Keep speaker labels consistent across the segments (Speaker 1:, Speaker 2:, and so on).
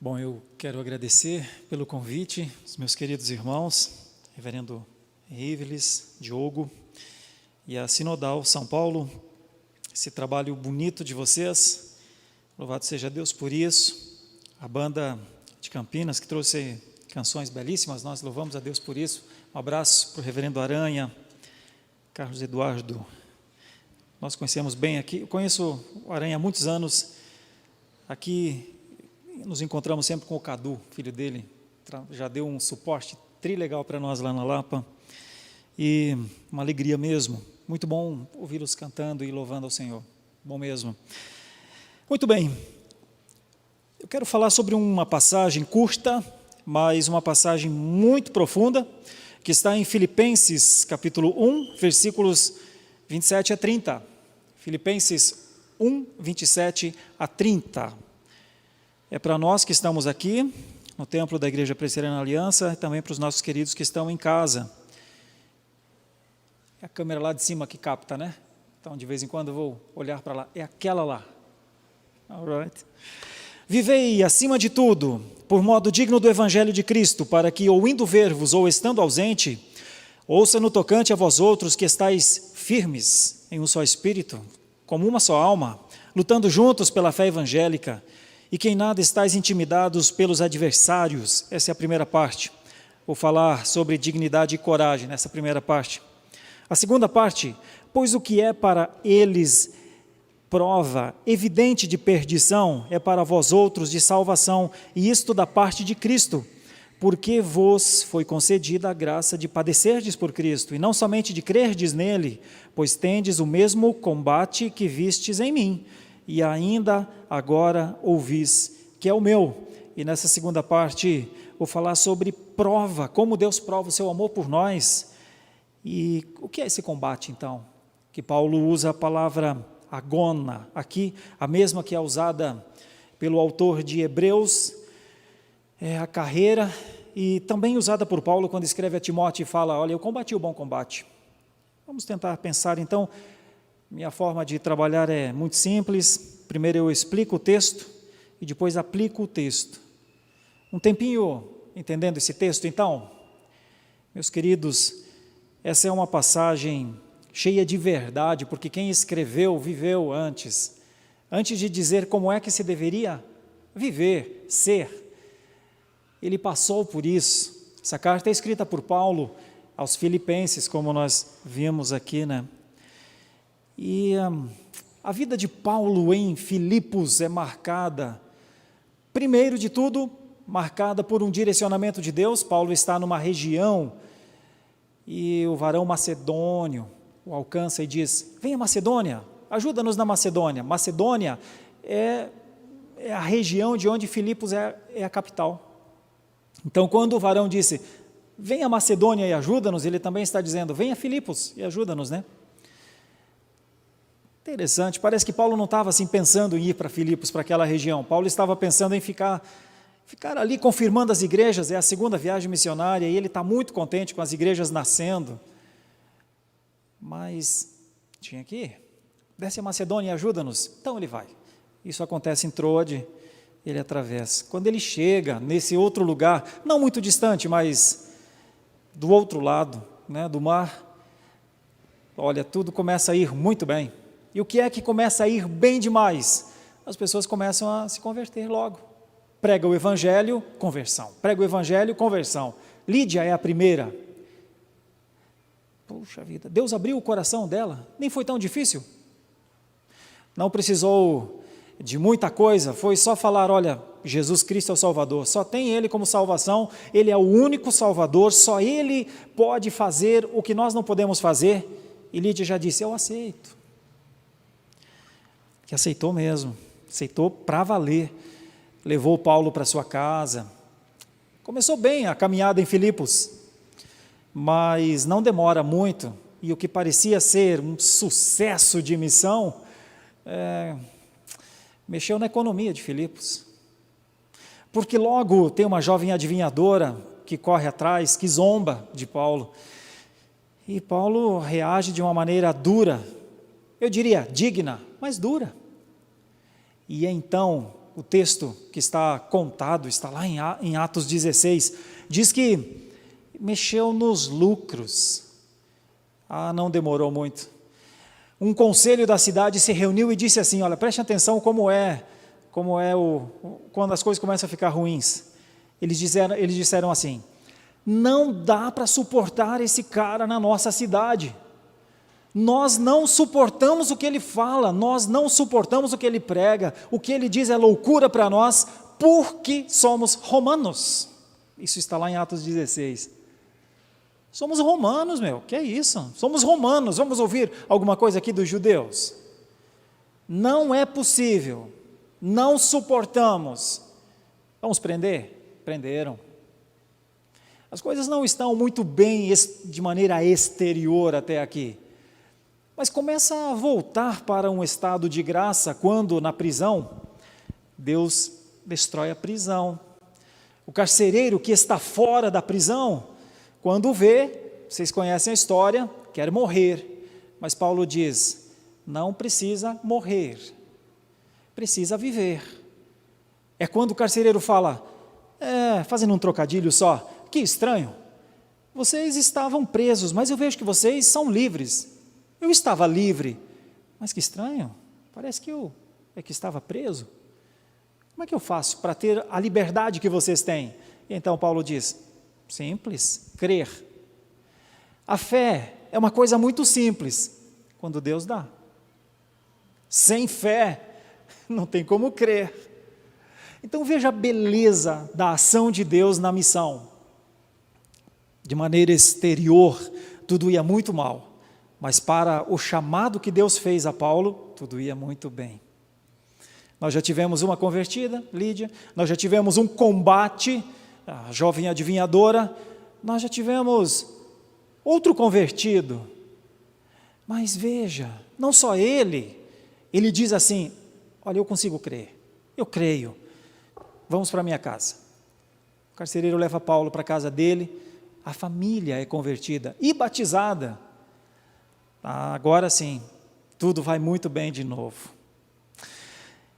Speaker 1: Bom, eu quero agradecer pelo convite, os meus queridos irmãos, reverendo Riveles, Diogo e a Sinodal São Paulo, esse trabalho bonito de vocês, louvado seja Deus por isso, a banda de Campinas que trouxe canções belíssimas, nós louvamos a Deus por isso, um abraço para o reverendo Aranha, Carlos Eduardo, nós conhecemos bem aqui, eu conheço o Aranha há muitos anos, aqui nos encontramos sempre com o Cadu, filho dele, já deu um suporte trilegal para nós lá na Lapa, e uma alegria mesmo, muito bom ouvi-los cantando e louvando ao Senhor, bom mesmo. Muito bem, eu quero falar sobre uma passagem curta, mas uma passagem muito profunda, que está em Filipenses capítulo 1, versículos 27 a 30, Filipenses 1, 27 a 30, é para nós que estamos aqui, no templo da Igreja Presbiteriana Aliança, e também para os nossos queridos que estão em casa. É a câmera lá de cima que capta, né? Então, de vez em quando eu vou olhar para lá. É aquela lá. All right. Vivei, acima de tudo, por modo digno do Evangelho de Cristo, para que, ou indo ver-vos, ou estando ausente, ouça no tocante a vós outros que estáis firmes em um só Espírito, como uma só alma, lutando juntos pela fé evangélica, e que em nada estáis intimidados pelos adversários. Essa é a primeira parte. Vou falar sobre dignidade e coragem nessa primeira parte. A segunda parte, pois o que é para eles prova evidente de perdição, é para vós outros de salvação, e isto da parte de Cristo, porque vos foi concedida a graça de padecerdes por Cristo, e não somente de crerdes nele, pois tendes o mesmo combate que vistes em mim, e ainda agora ouvis, que é o meu. E nessa segunda parte vou falar sobre prova, como Deus prova o seu amor por nós. E o que é esse combate então? Que Paulo usa a palavra agona, aqui a mesma que é usada pelo autor de Hebreus, é a carreira, e também usada por Paulo quando escreve a Timóteo e fala, olha, eu combati o bom combate. Vamos tentar pensar então. Minha forma de trabalhar é muito simples, primeiro eu explico o texto e depois aplico o texto. Um tempinho entendendo esse texto então? Meus queridos, essa é uma passagem cheia de verdade, porque quem escreveu viveu antes de dizer como é que se deveria viver, ser, ele passou por isso. Essa carta é escrita por Paulo aos Filipenses, como nós vimos aqui, né? E a vida de Paulo em Filipos é marcada, primeiro de tudo, marcada por um direcionamento de Deus. Paulo está numa região e o varão macedônio o alcança e diz, venha Macedônia, ajuda-nos na Macedônia. Macedônia é a região de onde Filipos é a capital. Então, quando o varão disse, venha Macedônia e ajuda-nos, ele também está dizendo, venha Filipos e ajuda-nos, né? Interessante, parece que Paulo não estava assim pensando em ir para Filipos, para aquela região. Paulo estava pensando em ficar ali confirmando as igrejas, é a segunda viagem missionária, e ele está muito contente com as igrejas nascendo. Mas tinha que ir. Desce a Macedônia e ajuda-nos. Então ele vai. Isso acontece em Troade, ele atravessa. Quando ele chega nesse outro lugar, não muito distante, mas do outro lado, né, do mar, olha, tudo começa a ir muito bem. E o que é que começa a ir bem demais? As pessoas começam a se converter logo. Prega o evangelho, conversão. Prega o evangelho, conversão. Lídia é a primeira. Puxa vida, Deus abriu o coração dela, nem foi tão difícil. Não precisou de muita coisa, foi só falar, olha, Jesus Cristo é o Salvador, só tem Ele como salvação, Ele é o único Salvador, só Ele pode fazer o que nós não podemos fazer. E Lídia já disse, eu aceito. Que aceitou mesmo, aceitou para valer, levou Paulo para sua casa, começou bem a caminhada em Filipos, mas não demora muito, e o que parecia ser um sucesso de missão, mexeu na economia de Filipos, porque logo tem uma jovem adivinhadora que corre atrás, que zomba de Paulo, e Paulo reage de uma maneira dura, eu diria digna, mas dura. E então o texto que está contado, está lá em Atos 16, diz que mexeu nos lucros. Não demorou muito. Um conselho da cidade se reuniu e disse assim, olha, preste atenção como é quando as coisas começam a ficar ruins. Eles disseram assim, não dá para suportar esse cara na nossa cidade. Nós não suportamos o que ele fala, nós não suportamos o que ele prega, o que ele diz é loucura para nós, porque somos romanos. Isso está lá em Atos 16. Somos romanos, que é isso? Somos romanos, vamos ouvir alguma coisa aqui dos judeus? Não é possível, não suportamos. Vamos prender? Prenderam. As coisas não estão muito bem de maneira exterior até aqui. Mas começa a voltar para um estado de graça quando, na prisão, Deus destrói a prisão. O carcereiro que está fora da prisão, quando vê, vocês conhecem a história, quer morrer. Mas Paulo diz, não precisa morrer, precisa viver. É quando o carcereiro fala, fazendo um trocadilho só, que estranho, vocês estavam presos, mas eu vejo que vocês são livres. Eu estava livre, mas que estranho, parece que eu que estava preso. Como é que eu faço para ter a liberdade que vocês têm? E então Paulo diz, simples, crer. A fé é uma coisa muito simples, quando Deus dá. Sem fé, não tem como crer. Então veja a beleza da ação de Deus na missão. De maneira exterior, tudo ia muito mal. Mas para o chamado que Deus fez a Paulo, tudo ia muito bem. Nós já tivemos uma convertida, Lídia, nós já tivemos um combate, a jovem adivinhadora, nós já tivemos outro convertido. Mas veja, não só ele diz assim, olha, eu consigo crer, eu creio, vamos para minha casa. O carcereiro leva Paulo para a casa dele, a família é convertida e batizada. Agora sim, tudo vai muito bem de novo.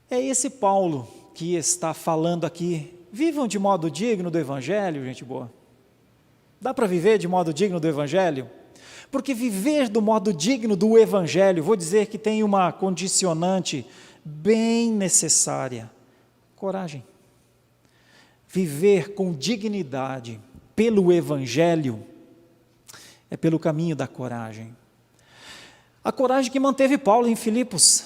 Speaker 1: É esse Paulo que está falando aqui, vivam de modo digno do Evangelho, gente boa. Dá para viver de modo digno do Evangelho? Porque viver do modo digno do Evangelho, vou dizer que tem uma condicionante bem necessária, coragem. Viver com dignidade pelo Evangelho é pelo caminho da coragem. A coragem que manteve Paulo em Filipos,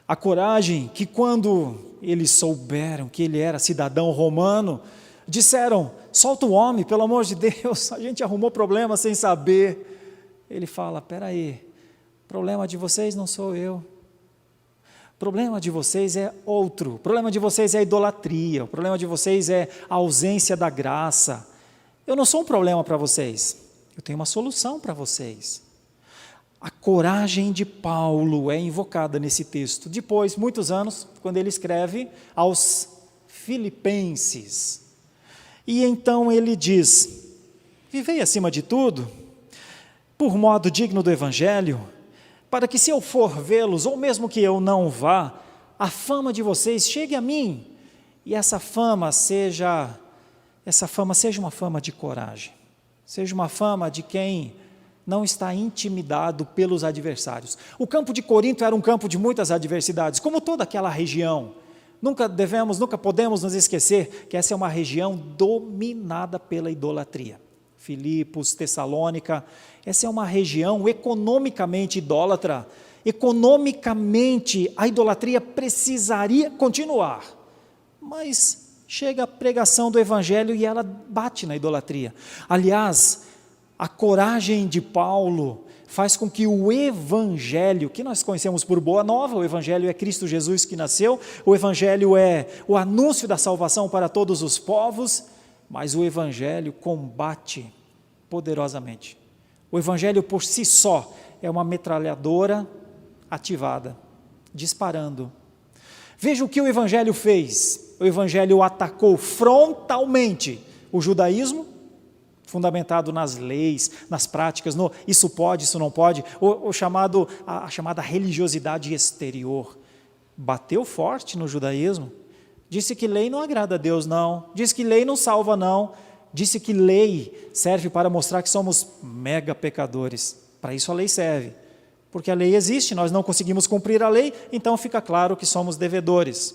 Speaker 1: a coragem que quando eles souberam que ele era cidadão romano, disseram, solta o homem, pelo amor de Deus, a gente arrumou problema sem saber. Ele fala, peraí, problema de vocês não sou eu, o problema de vocês é outro, o problema de vocês é a idolatria, o problema de vocês é a ausência da graça. Eu não sou um problema para vocês, eu tenho uma solução para vocês. A coragem de Paulo é invocada nesse texto. Depois, muitos anos, quando ele escreve aos Filipenses. E então ele diz, vivei acima de tudo, por modo digno do Evangelho, para que se eu for vê-los, ou mesmo que eu não vá, a fama de vocês chegue a mim, e essa fama seja uma fama de coragem, seja uma fama de quem não está intimidado pelos adversários. O campo de Corinto era um campo de muitas adversidades, como toda aquela região. Nunca podemos nos esquecer que essa é uma região dominada pela idolatria. Filipos, Tessalônica, essa é uma região economicamente idólatra. Economicamente, a idolatria precisaria continuar, mas chega a pregação do Evangelho e ela bate na idolatria. Aliás, a coragem de Paulo faz com que o Evangelho, que nós conhecemos por boa nova, o Evangelho é Cristo Jesus que nasceu, o Evangelho é o anúncio da salvação para todos os povos, mas o Evangelho combate poderosamente. O Evangelho por si só é uma metralhadora ativada, disparando. Veja o que o Evangelho fez. O Evangelho atacou frontalmente o judaísmo, fundamentado nas leis, nas práticas, no isso pode, isso não pode, a chamada religiosidade exterior. Bateu forte no judaísmo, Disse que lei não agrada a Deus, não. Disse que lei não salva, não. Disse que lei serve para mostrar que somos mega pecadores. Para isso a lei serve. Porque a lei existe, nós não conseguimos cumprir a lei, então fica claro que somos devedores.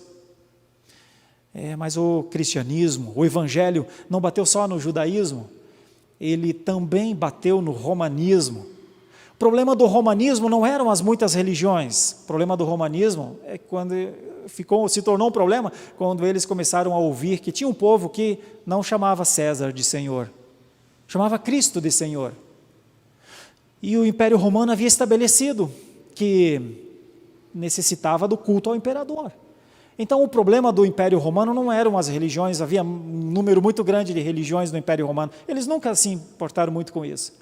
Speaker 1: Mas o cristianismo, o evangelho, não bateu só no judaísmo, ele também bateu no romanismo. O problema do romanismo não eram as muitas religiões, o problema do romanismo é quando se tornou um problema quando eles começaram a ouvir que tinha um povo que não chamava César de Senhor, chamava Cristo de Senhor. E o Império Romano havia estabelecido que necessitava do culto ao imperador. Então o problema do Império Romano não eram as religiões, havia um número muito grande de religiões no Império Romano, eles nunca se importaram muito com isso.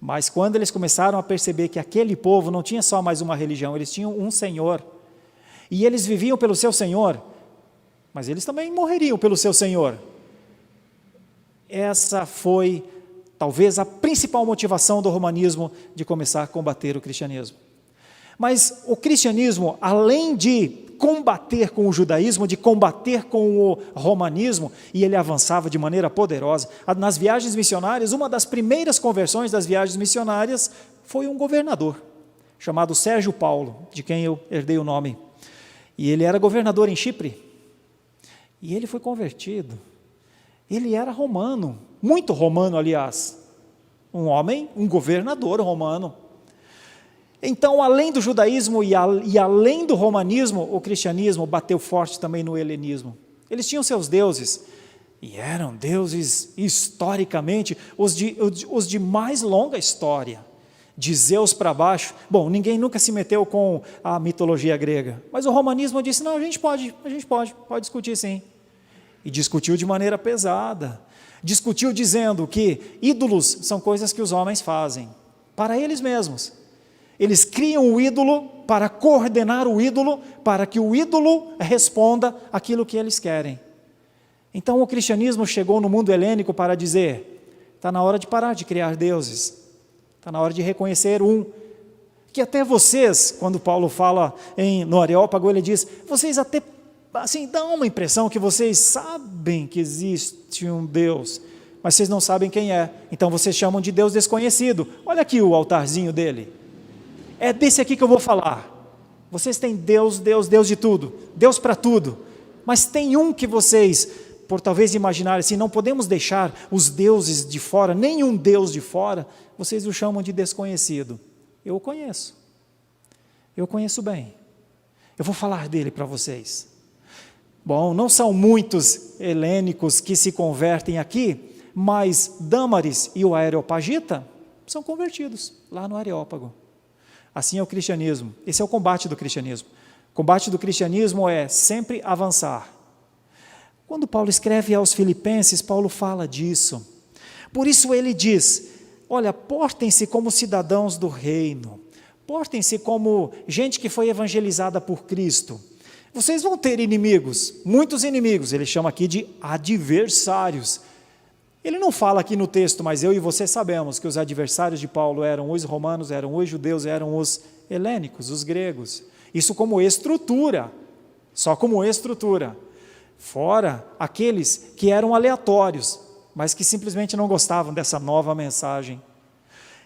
Speaker 1: Mas quando eles começaram a perceber que aquele povo não tinha só mais uma religião, eles tinham um Senhor, e eles viviam pelo seu Senhor, mas eles também morreriam pelo seu Senhor. Essa foi talvez a principal motivação do romanismo de começar a combater o cristianismo. Mas o cristianismo, além de combater com o judaísmo, de combater com o romanismo, e ele avançava de maneira poderosa. Nas viagens missionárias, uma das primeiras conversões das viagens missionárias foi um governador, chamado Sérgio Paulo, de quem eu herdei o nome. E ele era governador em Chipre, e ele foi convertido. Ele era romano, muito romano, aliás. Um homem, um governador romano. Então, além do judaísmo e além do romanismo, o cristianismo bateu forte também no helenismo. Eles tinham seus deuses, e eram deuses historicamente os de mais longa história, de Zeus para baixo. Bom, ninguém nunca se meteu com a mitologia grega, mas o romanismo disse, não, a gente pode discutir sim. E discutiu de maneira pesada, discutiu dizendo que ídolos são coisas que os homens fazem, para eles mesmos. Eles criam o ídolo para coordenar o ídolo, para que o ídolo responda aquilo que eles querem. Então o cristianismo chegou no mundo helênico para dizer, está na hora de parar de criar deuses, está na hora de reconhecer um, que até vocês, quando Paulo fala no Areópago, ele diz, vocês até assim, dão uma impressão que vocês sabem que existe um Deus, mas vocês não sabem quem é, então vocês chamam de Deus desconhecido. Olha aqui o altarzinho dele. É desse aqui que eu vou falar. Vocês têm Deus de tudo, Deus para tudo, mas tem um que vocês, por talvez imaginarem assim, não podemos deixar os deuses de fora, nenhum Deus de fora, vocês o chamam de desconhecido. Eu o conheço bem, eu vou falar dele para vocês. Bom, não são muitos helênicos que se convertem aqui, mas Dâmaris e o Areopagita são convertidos lá no Areópago. Assim é o cristianismo, esse é o combate do cristianismo. O combate do cristianismo é sempre avançar. Quando Paulo escreve aos Filipenses, Paulo fala disso. Por isso ele diz, olha, portem-se como cidadãos do reino, portem-se como gente que foi evangelizada por Cristo. Vocês vão ter inimigos, muitos inimigos, ele chama aqui de adversários. Ele não fala aqui no texto, mas eu e você sabemos que os adversários de Paulo eram os romanos, eram os judeus, eram os helênicos, os gregos. Isso como estrutura, só como estrutura. Fora aqueles que eram aleatórios, mas que simplesmente não gostavam dessa nova mensagem.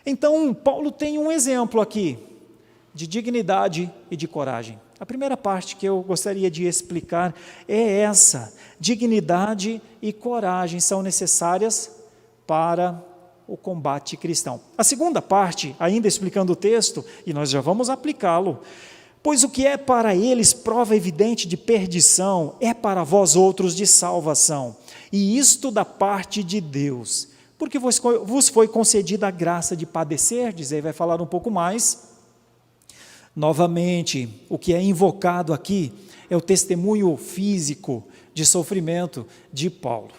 Speaker 1: Então, Paulo tem um exemplo aqui de dignidade e de coragem. A primeira parte que eu gostaria de explicar é essa: dignidade e coragem são necessárias para o combate cristão. A segunda parte, ainda explicando o texto, e nós já vamos aplicá-lo, pois o que é para eles prova evidente de perdição, é para vós outros de salvação, e isto da parte de Deus, porque vos foi concedida a graça de padecer, diz aí, vai falar um pouco mais. Novamente, o que é invocado aqui é o testemunho físico de sofrimento de Paulo.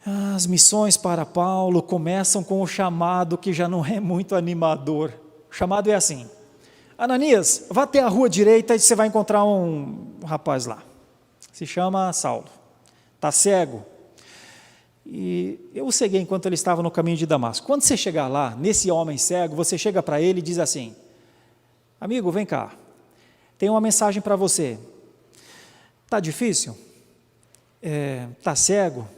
Speaker 1: As missões para Paulo começam com o chamado que já não é muito animador. O chamado é assim: Ananias, vá até a rua direita e você vai encontrar um rapaz lá. Se chama Saulo. Está cego. E eu o ceguei enquanto ele estava no caminho de Damasco. Quando você chegar lá, nesse homem cego, você chega para ele e diz assim: amigo, vem cá, tem uma mensagem para você. Está difícil? Está cego?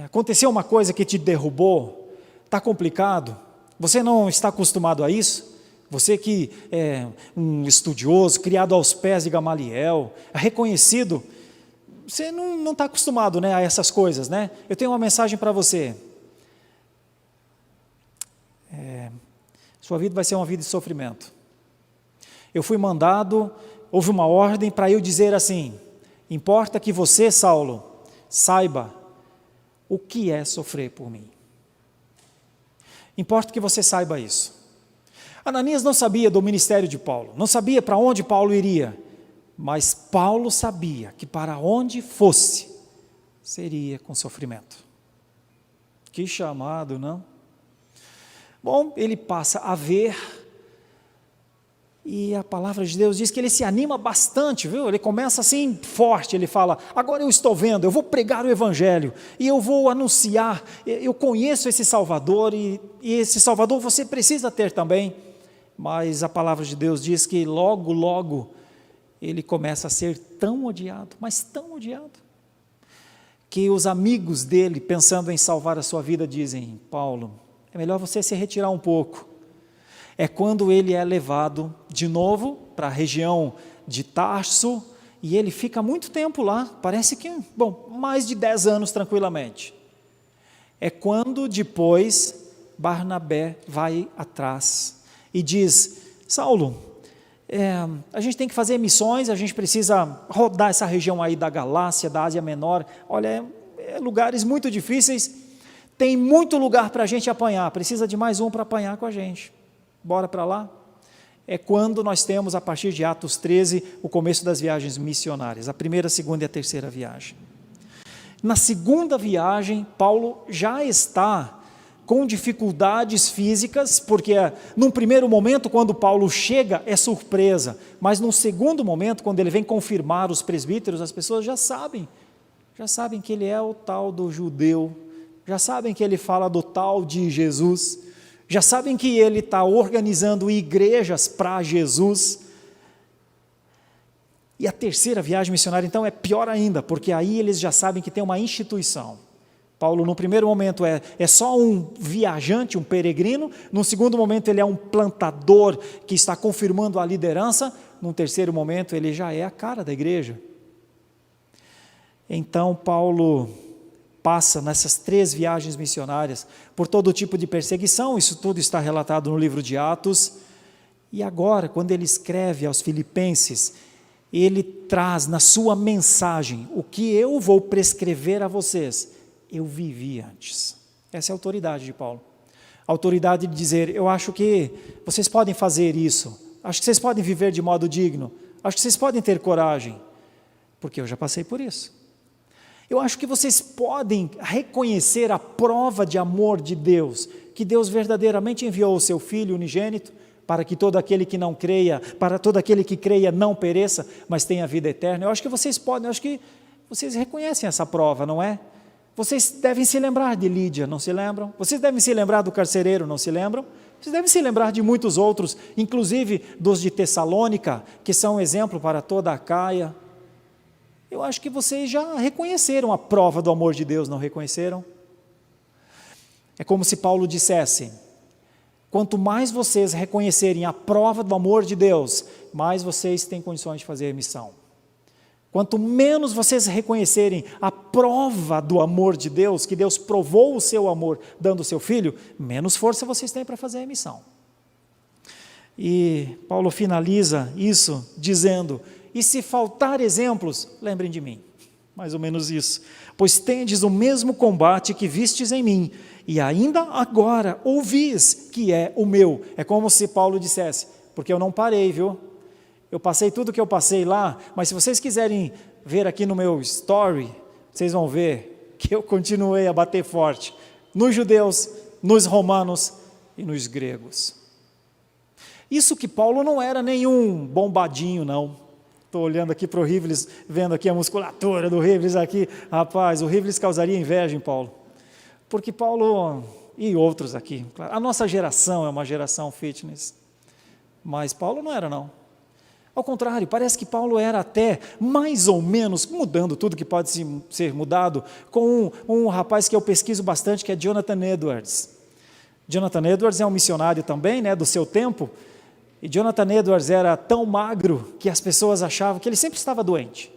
Speaker 1: Aconteceu uma coisa que te derrubou? Está complicado? Você não está acostumado a isso? Você que é um estudioso, criado aos pés de Gamaliel, reconhecido, você não está acostumado, né, a essas coisas, né? Eu tenho uma mensagem para você. Sua vida vai ser uma vida de sofrimento. Eu fui mandado, houve uma ordem para eu dizer assim: importa que você, Saulo, saiba o que é sofrer por mim. Importa que você saiba isso. Ananias não sabia do ministério de Paulo, não sabia para onde Paulo iria, mas Paulo sabia que para onde fosse, seria com sofrimento. Que chamado, não? Bom, ele passa a ver, e a palavra de Deus diz que ele se anima bastante, viu? Ele começa assim forte, ele fala: agora eu estou vendo, eu vou pregar o evangelho, e eu vou anunciar, eu conheço esse Salvador, e esse Salvador você precisa ter também. Mas a palavra de Deus diz que logo, logo, ele começa a ser tão odiado, mas tão odiado, que os amigos dele, pensando em salvar a sua vida, dizem: Paulo, é melhor você se retirar um pouco. É quando ele é levado de novo para a região de Tarso, e ele fica muito tempo lá, parece que, mais de 10 anos tranquilamente. É quando depois Barnabé vai atrás e diz: Saulo, a gente tem que fazer missões, a gente precisa rodar essa região aí da Galácia, da Ásia Menor, olha, lugares muito difíceis, tem muito lugar para a gente apanhar, precisa de mais um para apanhar com a gente, bora para lá? É quando nós temos, a partir de Atos 13, o começo das viagens missionárias, a primeira, a segunda e a terceira viagem. Na segunda viagem, Paulo já está com dificuldades físicas, porque num primeiro momento, quando Paulo chega, é surpresa, mas num segundo momento, quando ele vem confirmar os presbíteros, as pessoas já sabem que ele é o tal do judeu, já sabem que ele fala do tal de Jesus, já sabem que ele está organizando igrejas para Jesus. E a terceira viagem missionária, então, é pior ainda, porque aí eles já sabem que tem uma instituição. Paulo, no primeiro momento, é só um viajante, um peregrino. No segundo momento, ele é um plantador que está confirmando a liderança. No terceiro momento, ele já é a cara da igreja. Então, Paulo passa nessas 3 viagens missionárias por todo tipo de perseguição. Isso tudo está relatado no livro de Atos. E agora, quando ele escreve aos Filipenses, ele traz na sua mensagem: o que eu vou prescrever a vocês, eu vivi antes. Essa é a autoridade de Paulo. A autoridade de dizer: eu acho que vocês podem fazer isso, acho que vocês podem viver de modo digno, acho que vocês podem ter coragem, porque eu já passei por isso. Eu acho que vocês podem reconhecer a prova de amor de Deus, que Deus verdadeiramente enviou o seu Filho unigênito, para que todo aquele que não creia, para todo aquele que creia não pereça, mas tenha vida eterna. Eu acho que vocês podem, eu acho que vocês reconhecem essa prova, não é? Vocês devem se lembrar de Lídia, não se lembram? Vocês devem se lembrar do carcereiro, não se lembram? Vocês devem se lembrar de muitos outros, inclusive dos de Tessalônica, que são um exemplo para toda a Acaia. Eu acho que vocês já reconheceram a prova do amor de Deus, não reconheceram? É como se Paulo dissesse: quanto mais vocês reconhecerem a prova do amor de Deus, mais vocês têm condições de fazer a missão. Quanto menos vocês reconhecerem a prova do amor de Deus, que Deus provou o seu amor dando o seu Filho, menos força vocês têm para fazer a missão. E Paulo finaliza isso dizendo: e se faltar exemplos, lembrem de mim. Mais ou menos isso. Pois tendes o mesmo combate que vistes em mim, e ainda agora ouvis que é o meu. É como se Paulo dissesse: porque eu não parei, viu? Eu passei tudo que eu passei lá, mas se vocês quiserem ver aqui no meu story, vocês vão ver que eu continuei a bater forte nos judeus, nos romanos e nos gregos. Isso que Paulo não era nenhum bombadinho, não. Estou olhando aqui para o Rivles, vendo aqui a musculatura do Rivles aqui. Rapaz, o Rivles causaria inveja em Paulo. Porque Paulo, e outros aqui, a nossa geração é uma geração fitness, mas Paulo não era, não. Ao contrário, parece que Paulo era até mais ou menos, mudando tudo que pode ser mudado, com um rapaz que eu pesquiso bastante, que é Jonathan Edwards. Jonathan Edwards é um missionário também, do seu tempo, e Jonathan Edwards era tão magro que as pessoas achavam que ele sempre estava doente.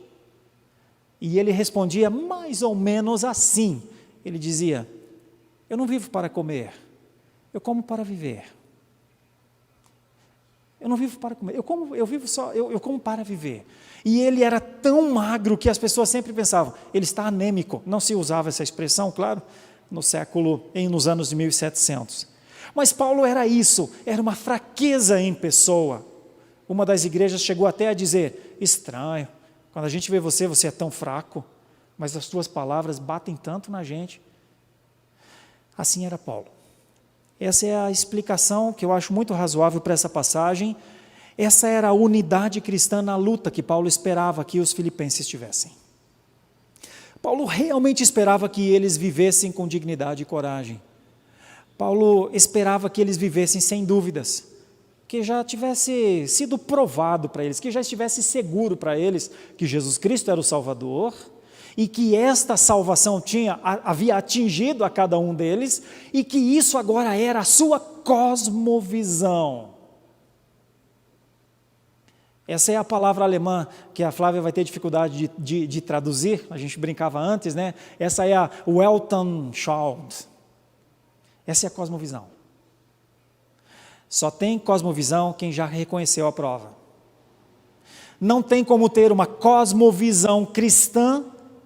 Speaker 1: E ele respondia mais ou menos assim, ele dizia: eu não vivo para comer, eu como para viver. Eu não vivo para comer, eu como para viver. E ele era tão magro que as pessoas sempre pensavam, ele está anêmico. Não se usava essa expressão, claro, nos anos de 1700. Mas Paulo era isso, era uma fraqueza em pessoa. Uma das igrejas chegou até a dizer: estranho, quando a gente vê você é tão fraco, mas as tuas palavras batem tanto na gente. Assim era Paulo. Essa é a explicação que eu acho muito razoável para essa passagem. Essa era a unidade cristã na luta que Paulo esperava que os filipenses tivessem. Paulo realmente esperava que eles vivessem com dignidade e coragem. Paulo esperava que eles vivessem sem dúvidas, que já tivesse sido provado para eles, que já estivesse seguro para eles que Jesus Cristo era o Salvador, e que esta salvação havia atingido a cada um deles, e que isso agora era a sua cosmovisão. Essa é a palavra alemã que a Flávia vai ter dificuldade de traduzir, a gente brincava antes, Essa é a Weltanschauung. Essa é a cosmovisão. Só tem cosmovisão quem já reconheceu a prova. Não tem como ter uma cosmovisão cristã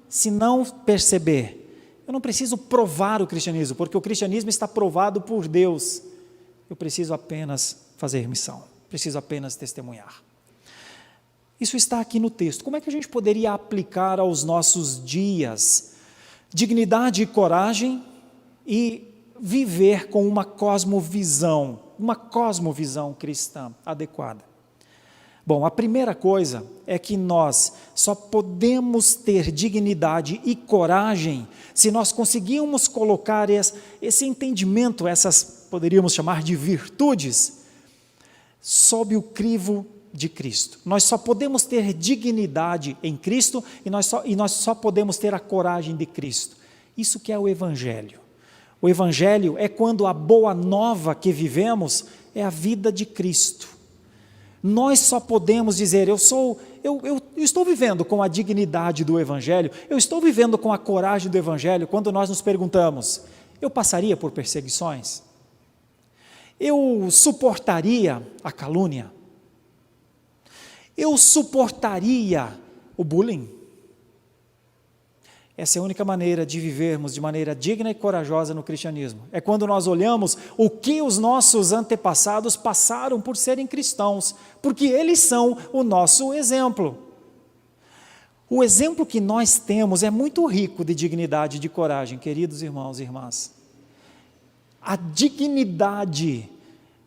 Speaker 1: se não perceber. Eu não preciso provar o cristianismo, porque o cristianismo está provado por Deus. Eu preciso apenas fazer missão, preciso apenas testemunhar. Isso está aqui no texto. Como é que a gente poderia aplicar aos nossos dias dignidade e coragem e viver com uma cosmovisão cristã adequada? Bom, a primeira coisa é que nós só podemos ter dignidade e coragem se nós conseguirmos colocar esse entendimento, essas poderíamos chamar de virtudes, sob o crivo de Cristo. Nós só podemos ter dignidade em Cristo e nós só podemos ter a coragem de Cristo. Isso que é o Evangelho. O Evangelho é quando a boa nova que vivemos é a vida de Cristo. Nós só podemos dizer, eu estou vivendo com a dignidade do Evangelho, eu estou vivendo com a coragem do Evangelho, quando nós nos perguntamos, eu passaria por perseguições? Eu suportaria a calúnia? Eu suportaria o bullying? Essa é a única maneira de vivermos de maneira digna e corajosa no cristianismo. É quando nós olhamos o que os nossos antepassados passaram por serem cristãos, porque eles são o nosso exemplo. O exemplo que nós temos é muito rico de dignidade e de coragem, queridos irmãos e irmãs. A dignidade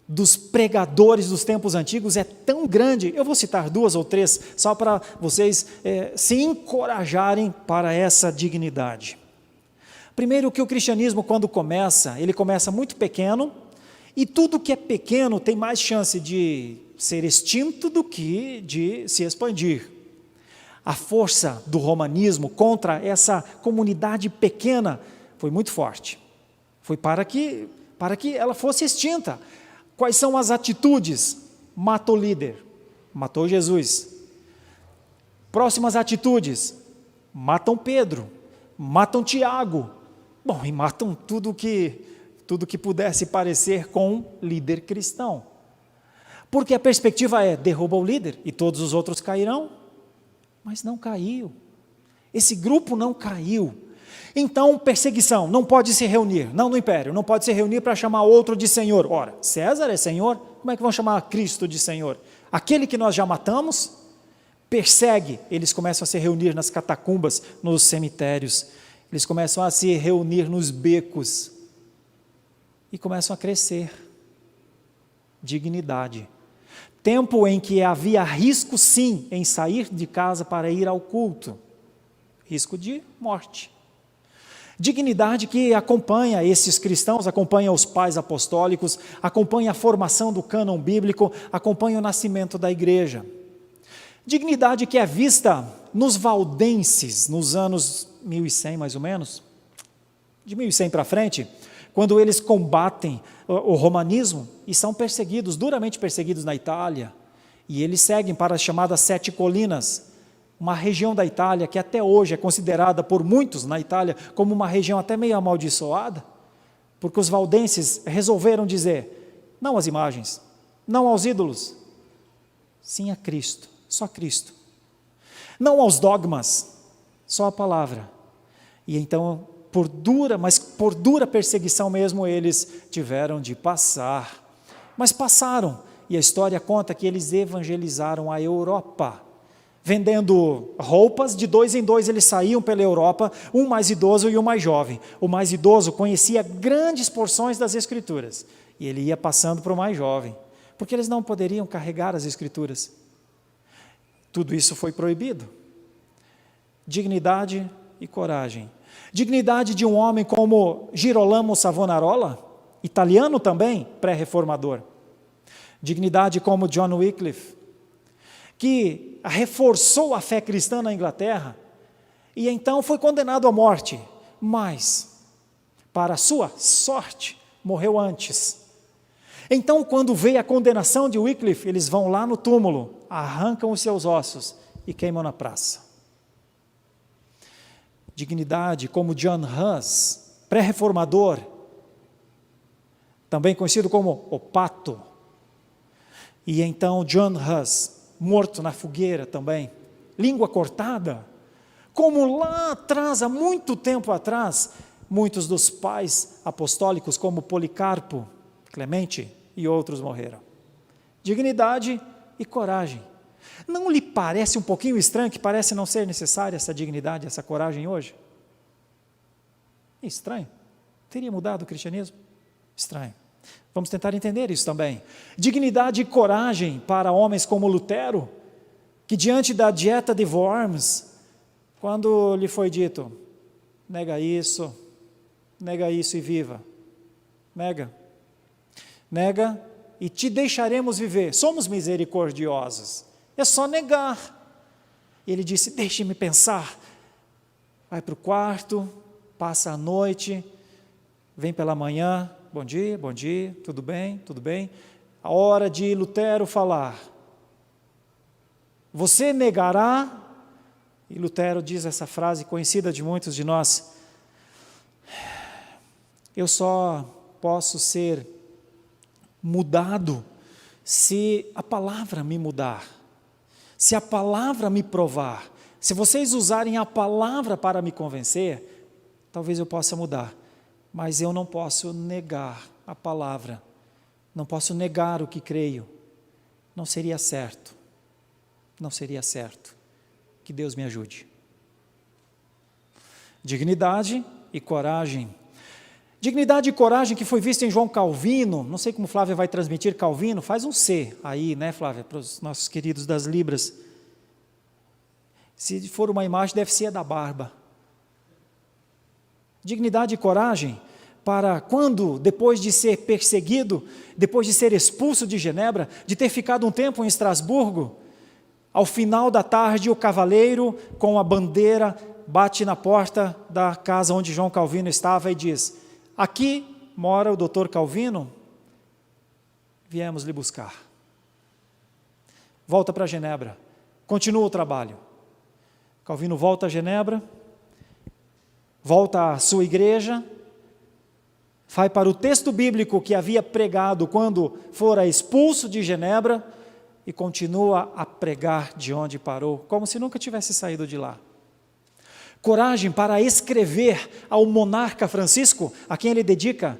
Speaker 1: dos pregadores dos tempos antigos é tão grande, eu vou citar 2 ou 3, só para vocês se encorajarem para essa dignidade. Primeiro, que o cristianismo, quando começa, ele começa muito pequeno, e tudo que é pequeno tem mais chance de ser extinto do que de se expandir. A força do romanismo contra essa comunidade pequena foi muito forte, foi para que ela fosse extinta. Quais são as atitudes? Mata o líder, matou Jesus. Próximas atitudes, matam Pedro, matam Tiago, e matam tudo que pudesse parecer com líder cristão. Porque a perspectiva é, derruba o líder e todos os outros cairão, mas não caiu. Esse grupo não caiu. Então, perseguição, não pode se reunir, no império, não pode se reunir para chamar outro de Senhor. Ora, César é Senhor, como é que vão chamar Cristo de Senhor? Aquele que nós já matamos, persegue, eles começam a se reunir nas catacumbas, nos cemitérios, eles começam a se reunir nos becos, e começam a crescer, dignidade. Tempo em que havia risco sim, em sair de casa para ir ao culto, risco de morte. Dignidade que acompanha esses cristãos, acompanha os pais apostólicos, acompanha a formação do cânon bíblico, acompanha o nascimento da igreja. Dignidade que é vista nos valdenses, nos anos 1100 mais ou menos, de 1100 para frente, quando eles combatem o romanismo e são perseguidos, duramente perseguidos na Itália, e eles seguem para as chamadas Sete Colinas, uma região da Itália que até hoje é considerada por muitos na Itália como uma região até meio amaldiçoada, porque os valdenses resolveram dizer, não às imagens, não aos ídolos, sim a Cristo, só Cristo. Não aos dogmas, só a palavra. E então, por dura perseguição mesmo, eles tiveram de passar. Mas passaram, e a história conta que eles evangelizaram a Europa. Vendendo roupas, de 2 em 2 eles saíam pela Europa, um mais idoso e um mais jovem. O mais idoso conhecia grandes porções das Escrituras, e ele ia passando para o mais jovem, porque eles não poderiam carregar as Escrituras. Tudo isso foi proibido. Dignidade e coragem. Dignidade de um homem como Girolamo Savonarola, italiano também, pré-reformador. Dignidade como John Wycliffe, que reforçou a fé cristã na Inglaterra e então foi condenado à morte, mas, para sua sorte, morreu antes. Então, quando veio a condenação de Wycliffe, eles vão lá no túmulo, arrancam os seus ossos e queimam na praça. Dignidade como John Hus, pré-reformador, também conhecido como o Pato. E então John Hus, morto na fogueira também, língua cortada, como lá atrás, há muito tempo atrás, muitos dos pais apostólicos como Policarpo, Clemente e outros morreram. Dignidade e coragem. Não lhe parece um pouquinho estranho que parece não ser necessária essa dignidade, essa coragem hoje? É estranho. Teria mudado o cristianismo? Estranho. Vamos tentar entender isso também. Dignidade e coragem para homens como Lutero, que diante da dieta de Worms, quando lhe foi dito, nega isso e viva. Nega e te deixaremos viver. Somos misericordiosos. É só negar. Ele disse, deixe-me pensar. Vai para o quarto, passa a noite, vem pela manhã, bom dia, tudo bem. A hora de Lutero falar. Você negará? E Lutero diz essa frase conhecida de muitos de nós. Eu só posso ser mudado se a palavra me mudar, se a palavra me provar. Se vocês usarem a palavra para me convencer, talvez eu possa mudar, mas eu não posso negar a palavra, não posso negar o que creio, não seria certo, que Deus me ajude. Dignidade e coragem. Dignidade e coragem que foi vista em João Calvino, não sei como Flávia vai transmitir Calvino, faz um C aí, né, Flávia, para os nossos queridos das Libras. Se for uma imagem, deve ser a da barba. Dignidade e coragem para quando, depois de ser perseguido, depois de ser expulso de Genebra, de ter ficado um tempo em Estrasburgo, ao final da tarde o cavaleiro com a bandeira bate na porta da casa onde João Calvino estava e diz, aqui mora o doutor Calvino, viemos lhe buscar. Volta para Genebra, continua o trabalho. Calvino volta a Genebra, volta à sua igreja, vai para o texto bíblico que havia pregado quando fora expulso de Genebra e continua a pregar de onde parou, como se nunca tivesse saído de lá. Coragem para escrever ao monarca Francisco, a quem ele dedica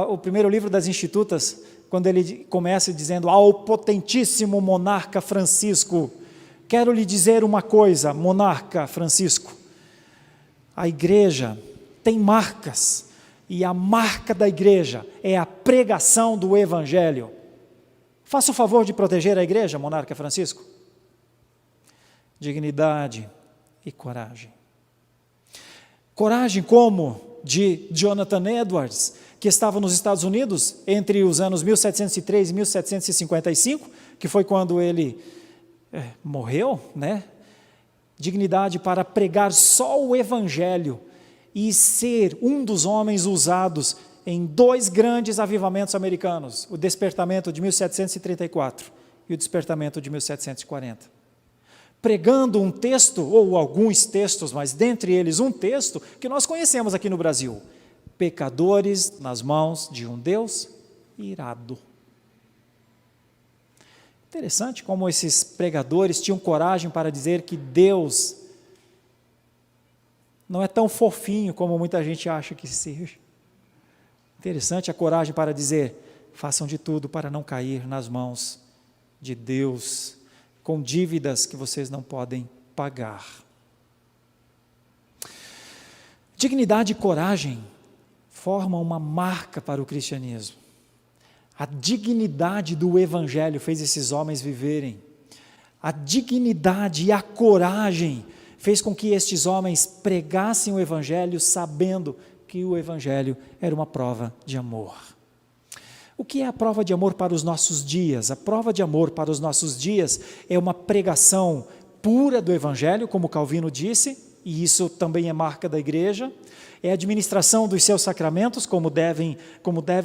Speaker 1: o primeiro livro das Institutas, quando ele começa dizendo, ao potentíssimo monarca Francisco, quero lhe dizer uma coisa, monarca Francisco, a igreja tem marcas, e a marca da igreja é a pregação do evangelho. Faça o favor de proteger a igreja, monarca Francisco. Dignidade e coragem. Coragem como de Jonathan Edwards, que estava nos Estados Unidos entre os anos 1703 e 1755, que foi quando ele morreu, né? Dignidade para pregar só o Evangelho e ser um dos homens usados em 2 grandes avivamentos americanos, o Despertamento de 1734 e o Despertamento de 1740. Pregando um texto, ou alguns textos, mas dentre eles um texto que nós conhecemos aqui no Brasil: pecadores nas mãos de um Deus irado. Interessante como esses pregadores tinham coragem para dizer que Deus não é tão fofinho como muita gente acha que seja. Interessante a coragem para dizer: façam de tudo para não cair nas mãos de Deus, com dívidas que vocês não podem pagar. Dignidade e coragem formam uma marca para o cristianismo. A dignidade do Evangelho fez esses homens viverem. A dignidade e a coragem fez com que estes homens pregassem o Evangelho sabendo que o Evangelho era uma prova de amor. O que é a prova de amor para os nossos dias? A prova de amor para os nossos dias é uma pregação pura do Evangelho, como Calvino disse, e isso também é marca da igreja. É a administração dos seus sacramentos, como devem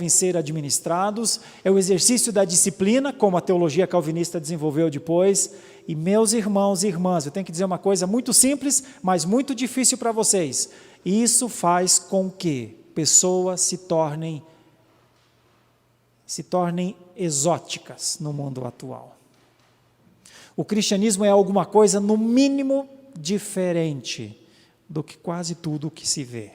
Speaker 1: ser administrados, é o exercício da disciplina, como a teologia calvinista desenvolveu depois. E meus irmãos e irmãs, eu tenho que dizer uma coisa muito simples, mas muito difícil para vocês: isso faz com que pessoas se tornem exóticas no mundo atual. O cristianismo é alguma coisa, no mínimo, diferente do que quase tudo o que se vê.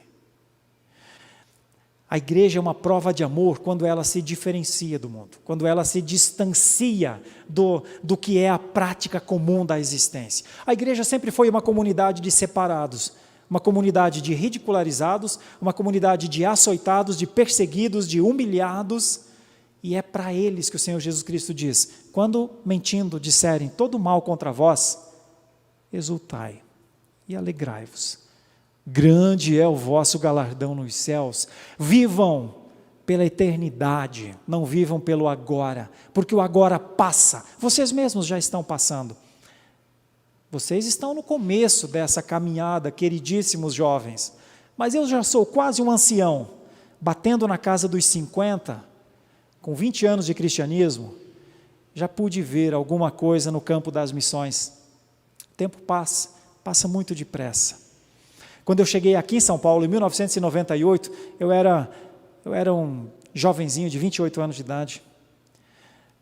Speaker 1: A igreja é uma prova de amor quando ela se diferencia do mundo, quando ela se distancia do que é a prática comum da existência. A igreja sempre foi uma comunidade de separados, uma comunidade de ridicularizados, uma comunidade de açoitados, de perseguidos, de humilhados, e é para eles que o Senhor Jesus Cristo diz: quando mentindo disserem todo mal contra vós, exultai e alegrai-vos. Grande é o vosso galardão nos céus. Vivam pela eternidade, não vivam pelo agora, porque o agora passa. Vocês mesmos já estão passando. Vocês estão no começo dessa caminhada, queridíssimos jovens, mas eu já sou quase um ancião, batendo na casa dos 50, com 20 anos de cristianismo, já pude ver alguma coisa no campo das missões. O tempo passa muito depressa. Quando eu cheguei aqui em São Paulo, em 1998, eu era um jovenzinho de 28 anos de idade.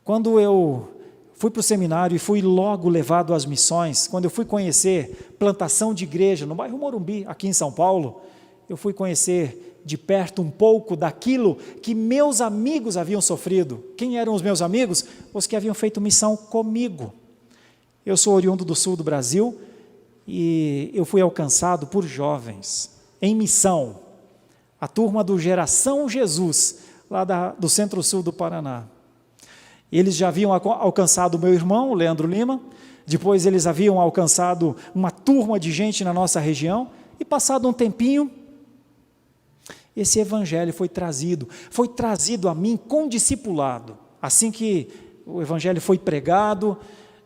Speaker 1: Quando eu fui para o seminário e fui logo levado às missões, quando eu fui conhecer plantação de igreja no bairro Morumbi, aqui em São Paulo, eu fui conhecer de perto um pouco daquilo que meus amigos haviam sofrido. Quem eram os meus amigos? Os que haviam feito missão comigo. Eu sou oriundo do sul do Brasil, e eu fui alcançado por jovens em missão, a turma do Geração Jesus, lá do centro-sul do Paraná. Eles já haviam alcançado o meu irmão, o Leandro Lima, depois eles haviam alcançado uma turma de gente na nossa região, e passado um tempinho, esse evangelho foi trazido a mim com discipulado. Assim que o evangelho foi pregado,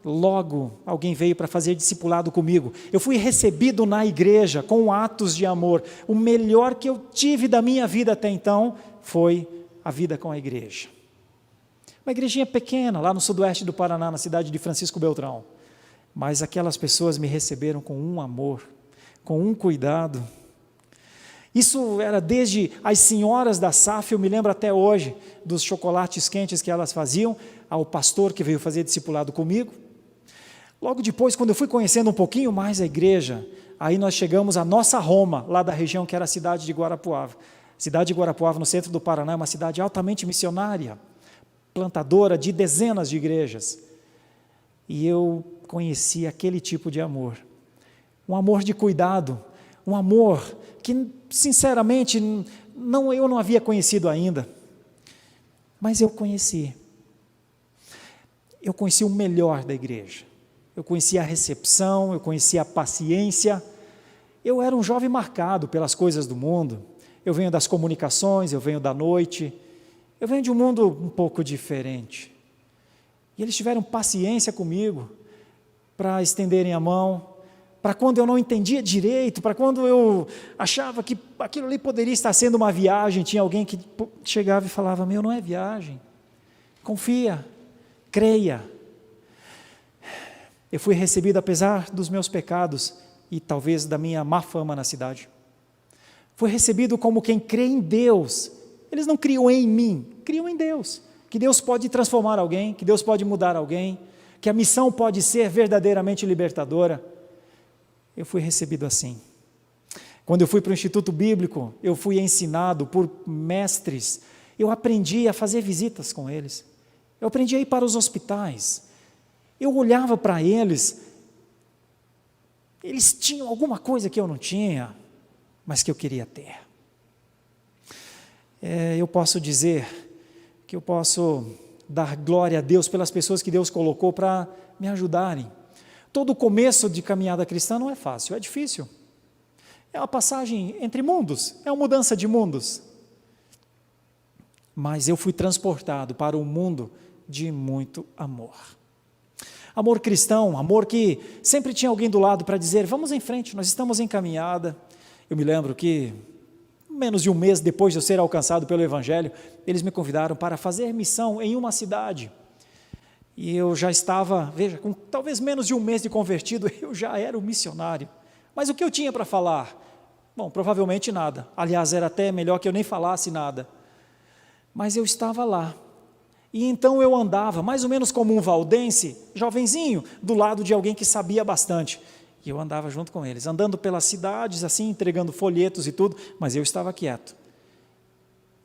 Speaker 1: logo alguém veio para fazer discipulado comigo. Eu fui recebido na igreja com atos de amor. O melhor que eu tive da minha vida até então foi a vida com a igreja. Uma igrejinha pequena, lá no sudoeste do Paraná, na cidade de Francisco Beltrão. Mas aquelas pessoas me receberam com um amor, com um cuidado. Isso era desde as senhoras da SAF, eu me lembro até hoje, dos chocolates quentes que elas faziam, ao pastor que veio fazer discipulado comigo. Logo depois, quando eu fui conhecendo um pouquinho mais a igreja, aí nós chegamos à nossa Roma, lá da região que era a cidade de Guarapuava. A cidade de Guarapuava, no centro do Paraná, é uma cidade altamente missionária, plantadora de dezenas de igrejas. E eu conheci aquele tipo de amor, um amor de cuidado, um amor que, sinceramente, eu não havia conhecido ainda, mas eu conheci o melhor da igreja. Eu conhecia a recepção, eu conhecia a paciência. Eu era um jovem marcado pelas coisas do mundo. Eu venho das comunicações, eu venho da noite, eu venho de um mundo um pouco diferente. E eles tiveram paciência comigo, para estenderem a mão, para quando eu não entendia direito, para quando eu achava que aquilo ali poderia estar sendo uma viagem, tinha alguém que chegava e falava: meu, não é viagem, confia, creia. Eu fui recebido apesar dos meus pecados e talvez da minha má fama na cidade. Fui recebido como quem crê em Deus. Eles não criam em mim, criam em Deus. Que Deus pode transformar alguém, que Deus pode mudar alguém, que a missão pode ser verdadeiramente libertadora. Eu fui recebido assim. Quando eu fui para o Instituto Bíblico, eu fui ensinado por mestres. Eu aprendi a fazer visitas com eles. Eu aprendi a ir para os hospitais. Eu olhava para eles. Eles tinham alguma coisa que eu não tinha, mas que eu queria ter. Eu posso dizer que eu posso dar glória a Deus pelas pessoas que Deus colocou para me ajudarem. Todo começo de caminhada cristã não é fácil, é difícil. É uma passagem entre mundos, é uma mudança de mundos. Mas eu fui transportado para um mundo de muito amor. Amor cristão, amor que sempre tinha alguém do lado para dizer: vamos em frente, nós estamos em caminhada. Eu me lembro que, menos de um mês depois de eu ser alcançado pelo Evangelho, eles me convidaram para fazer missão em uma cidade. E eu já estava, veja, com talvez menos de um mês de convertido, eu já era um missionário. Mas o que eu tinha para falar? Bom, provavelmente nada. Aliás, era até melhor que eu nem falasse nada. Mas eu estava lá. E então eu andava, mais ou menos como um valdense, jovenzinho, do lado de alguém que sabia bastante. E eu andava junto com eles, andando pelas cidades, assim, entregando folhetos e tudo, mas eu estava quieto.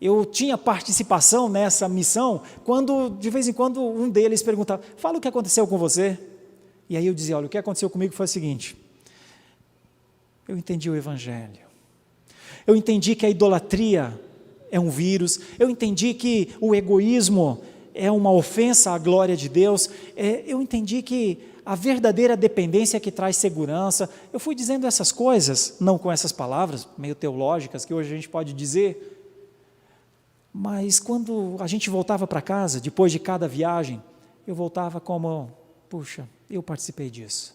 Speaker 1: Eu tinha participação nessa missão, quando de vez em quando um deles perguntava: fala o que aconteceu com você. E aí eu dizia: olha, o que aconteceu comigo foi o seguinte, eu entendi o Evangelho, eu entendi que a idolatria é um vírus, eu entendi que o egoísmo é uma ofensa à glória de Deus, eu entendi que a verdadeira dependência é que traz segurança. Eu fui dizendo essas coisas, não com essas palavras meio teológicas que hoje a gente pode dizer, mas quando a gente voltava para casa, depois de cada viagem, eu voltava como: puxa, eu participei disso.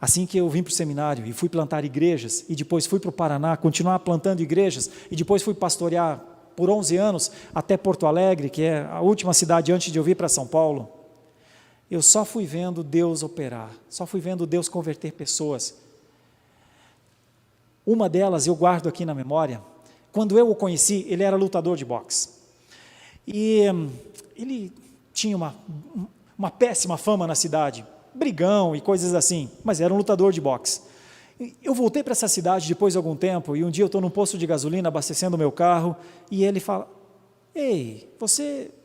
Speaker 1: Assim que eu vim para o seminário e fui plantar igrejas, e depois fui para o Paraná, continuar plantando igrejas, e depois fui pastorear por 11 anos até Porto Alegre, que é a última cidade antes de eu vir para São Paulo, eu só fui vendo Deus operar, só fui vendo Deus converter pessoas. Uma delas eu guardo aqui na memória. Quando eu o conheci, ele era lutador de boxe. E ele tinha uma péssima fama na cidade, brigão e coisas assim, mas era um lutador de boxe. Eu voltei para essa cidade depois de algum tempo, e um dia eu estou num posto de gasolina, abastecendo o meu carro, e ele fala: ei,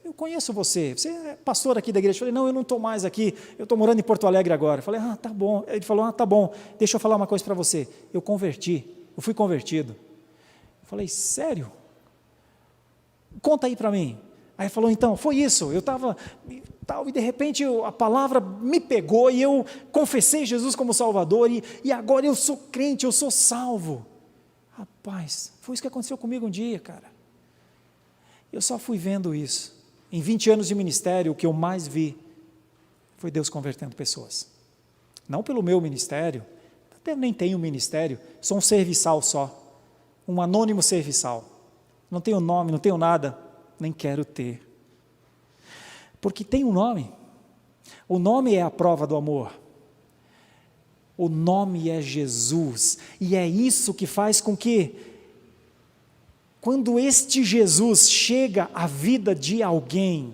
Speaker 1: eu conheço você é pastor aqui da igreja. Eu falei: não, eu não estou mais aqui, eu estou morando em Porto Alegre agora. Eu falei: ah, tá bom. Ele falou: ah, tá bom, deixa eu falar uma coisa para você. Eu fui convertido. Eu falei: sério? Conta aí para mim. Aí ele falou: então, foi isso, eu estava tal, e de repente a palavra me pegou, e eu confessei Jesus como Salvador, e agora eu sou crente, eu sou salvo. Rapaz, foi isso que aconteceu comigo um dia, cara. Eu só fui vendo isso. Em 20 anos de ministério, o que eu mais vi foi Deus convertendo pessoas. Não pelo meu ministério, até nem tenho ministério, sou um serviçal só, um anônimo serviçal. Não tenho nome, não tenho nada, nem quero ter. Porque tem um nome. O nome é a prova do amor. O nome é Jesus. E é isso que faz com que, quando este Jesus chega à vida de alguém,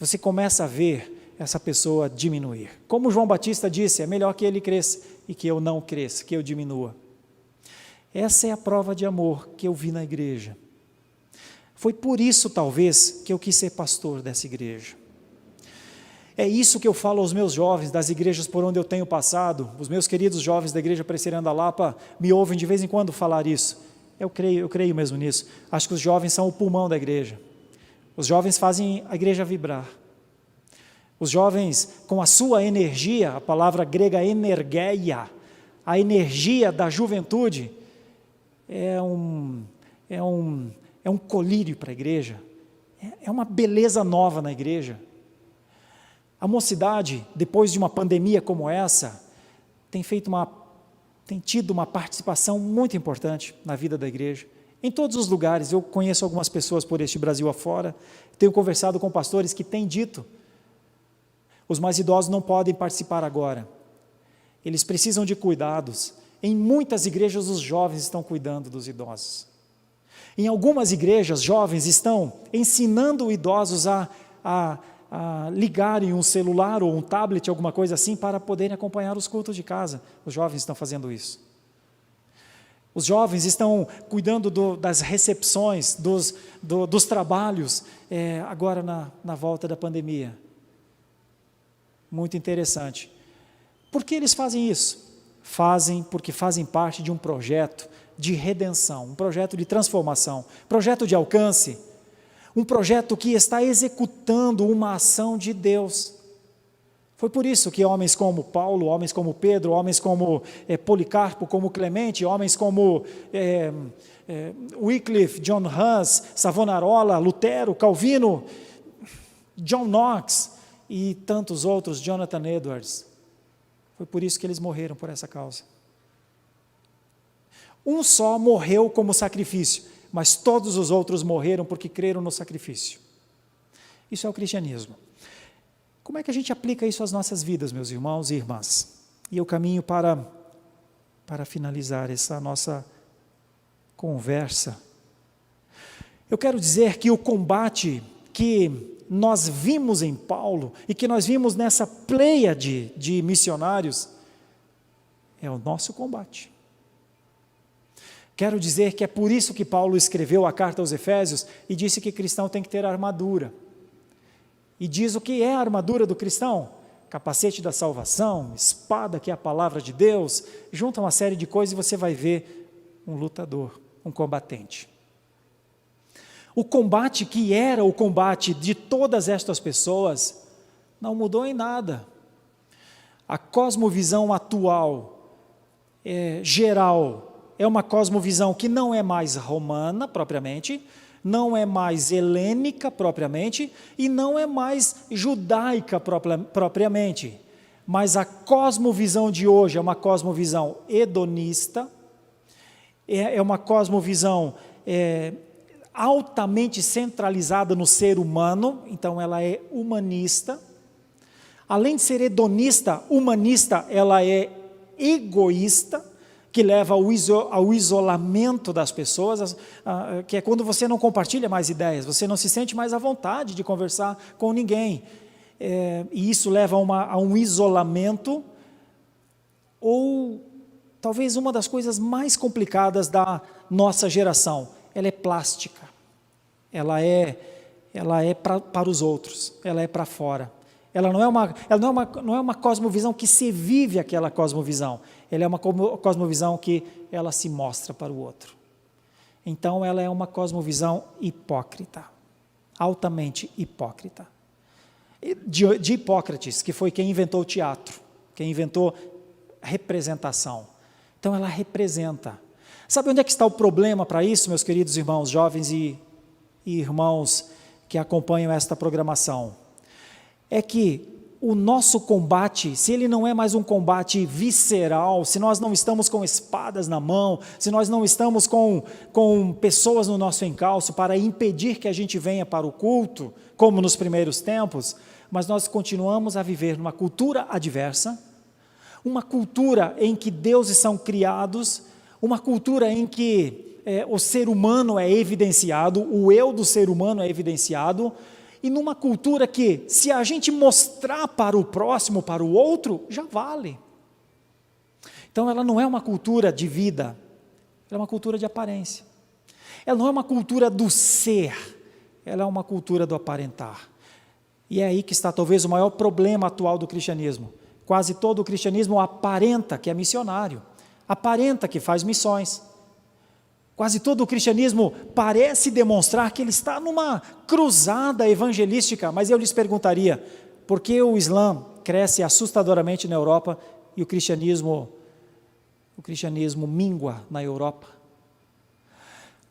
Speaker 1: você começa a ver essa pessoa diminuir. Como João Batista disse: é melhor que ele cresça e que eu não cresça, que eu diminua. Essa é a prova de amor que eu vi na igreja. Foi por isso, talvez, que eu quis ser pastor dessa igreja. É isso que eu falo aos meus jovens das igrejas por onde eu tenho passado. Os meus queridos jovens da igreja Presbiteriana da Lapa me ouvem de vez em quando falar isso. Eu creio mesmo nisso. Acho que os jovens são o pulmão da igreja. Os jovens fazem a igreja vibrar. Os jovens, com a sua energia, a palavra grega energeia, a energia da juventude, é um colírio para a igreja, é uma beleza nova na igreja. A mocidade, depois de uma pandemia como essa, tem tido uma participação muito importante na vida da igreja. Em todos os lugares, eu conheço algumas pessoas por este Brasil afora, tenho conversado com pastores que têm dito, os mais idosos não podem participar agora, eles precisam de cuidados. Em muitas igrejas, os jovens estão cuidando dos idosos. Em algumas igrejas, jovens estão ensinando idosos a ligarem um celular ou um tablet, alguma coisa assim, para poderem acompanhar os cultos de casa. Os jovens estão fazendo isso. Os jovens estão cuidando das recepções, dos trabalhos, agora na volta da pandemia. Muito interessante. Por que eles fazem isso? Fazem porque fazem parte de um projeto de redenção, um projeto de transformação, projeto de alcance, um projeto que está executando uma ação de Deus. Foi por isso que homens como Paulo, homens como Pedro, homens como Policarpo, como Clemente, homens como Wycliffe, John Hus, Savonarola, Lutero, Calvino, John Knox e tantos outros, Jonathan Edwards, foi por isso que eles morreram por essa causa. Um só morreu como sacrifício, mas todos os outros morreram porque creram no sacrifício. Isso é o cristianismo. Como é que a gente aplica isso às nossas vidas, meus irmãos e irmãs? E eu caminho para finalizar essa nossa conversa. Eu quero dizer que o combate que nós vimos em Paulo e que nós vimos nessa pleiade de missionários é o nosso combate. Quero dizer que é por isso que Paulo escreveu a carta aos Efésios e disse que cristão tem que ter armadura. E diz o que é a armadura do cristão: capacete da salvação, espada que é a palavra de Deus, junta uma série de coisas e você vai ver um lutador, um combatente. O combate que era o combate de todas estas pessoas não mudou em nada. A cosmovisão atual, geral, é uma cosmovisão que não é mais romana propriamente, não é mais helênica propriamente e não é mais judaica propriamente, mas a cosmovisão de hoje é uma cosmovisão hedonista, é uma cosmovisão altamente centralizada no ser humano, então ela é humanista. Além de ser hedonista, humanista, ela é egoísta, que leva ao isolamento das pessoas, que é quando você não compartilha mais ideias, você não se sente mais à vontade de conversar com ninguém, e isso leva a um isolamento, ou talvez uma das coisas mais complicadas da nossa geração, ela é plástica, ela é para os outros, ela é para fora. Ela não é uma cosmovisão que se vive aquela cosmovisão, ela é uma cosmovisão que ela se mostra para o outro. Então ela é uma cosmovisão hipócrita, altamente hipócrita. De Hipócrates, que foi quem inventou o teatro, quem inventou representação. Então ela representa. Sabe onde é que está o problema para isso, meus queridos irmãos, jovens e irmãos que acompanham esta programação? É que o nosso combate, se ele não é mais um combate visceral, se nós não estamos com espadas na mão, se nós não estamos com pessoas no nosso encalço para impedir que a gente venha para o culto, como nos primeiros tempos, mas nós continuamos a viver numa cultura adversa, uma cultura em que deuses são criados, uma cultura em que o ser humano é evidenciado, o eu do ser humano é evidenciado, e numa cultura que, se a gente mostrar para o próximo, para o outro, já vale. Então ela não é uma cultura de vida, ela é uma cultura de aparência. Ela não é uma cultura do ser, ela é uma cultura do aparentar. E é aí que está talvez o maior problema atual do cristianismo. Quase todo o cristianismo aparenta que é missionário, aparenta que faz missões. Quase todo o cristianismo parece demonstrar que ele está numa cruzada evangelística, mas eu lhes perguntaria, por que o Islã cresce assustadoramente na Europa e o cristianismo mingua na Europa?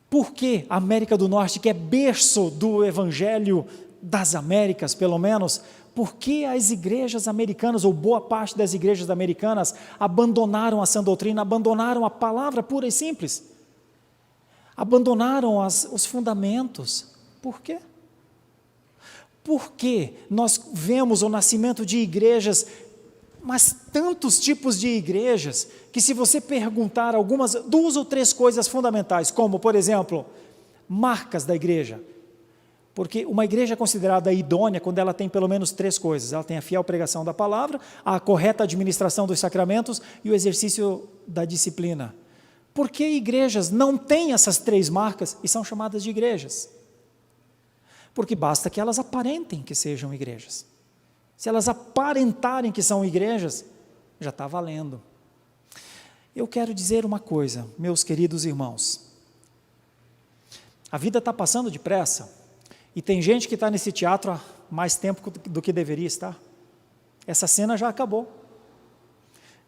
Speaker 1: Por que a América do Norte, que é berço do evangelho das Américas, pelo menos, por que as igrejas americanas, ou boa parte das igrejas americanas, abandonaram a sã doutrina, abandonaram a palavra pura e simples, abandonaram os fundamentos. Por quê? Porque nós vemos o nascimento de igrejas, mas tantos tipos de igrejas, que se você perguntar duas ou três coisas fundamentais, como, por exemplo, marcas da igreja, porque uma igreja é considerada idônea quando ela tem pelo menos três coisas: ela tem a fiel pregação da palavra, a correta administração dos sacramentos e o exercício da disciplina. Por que igrejas não têm essas três marcas e são chamadas de igrejas? Porque basta que elas aparentem que sejam igrejas. Se elas aparentarem que são igrejas, já está valendo. Eu quero dizer uma coisa, meus queridos irmãos. A vida está passando depressa, e tem gente que está nesse teatro há mais tempo do que deveria estar. Essa cena já acabou.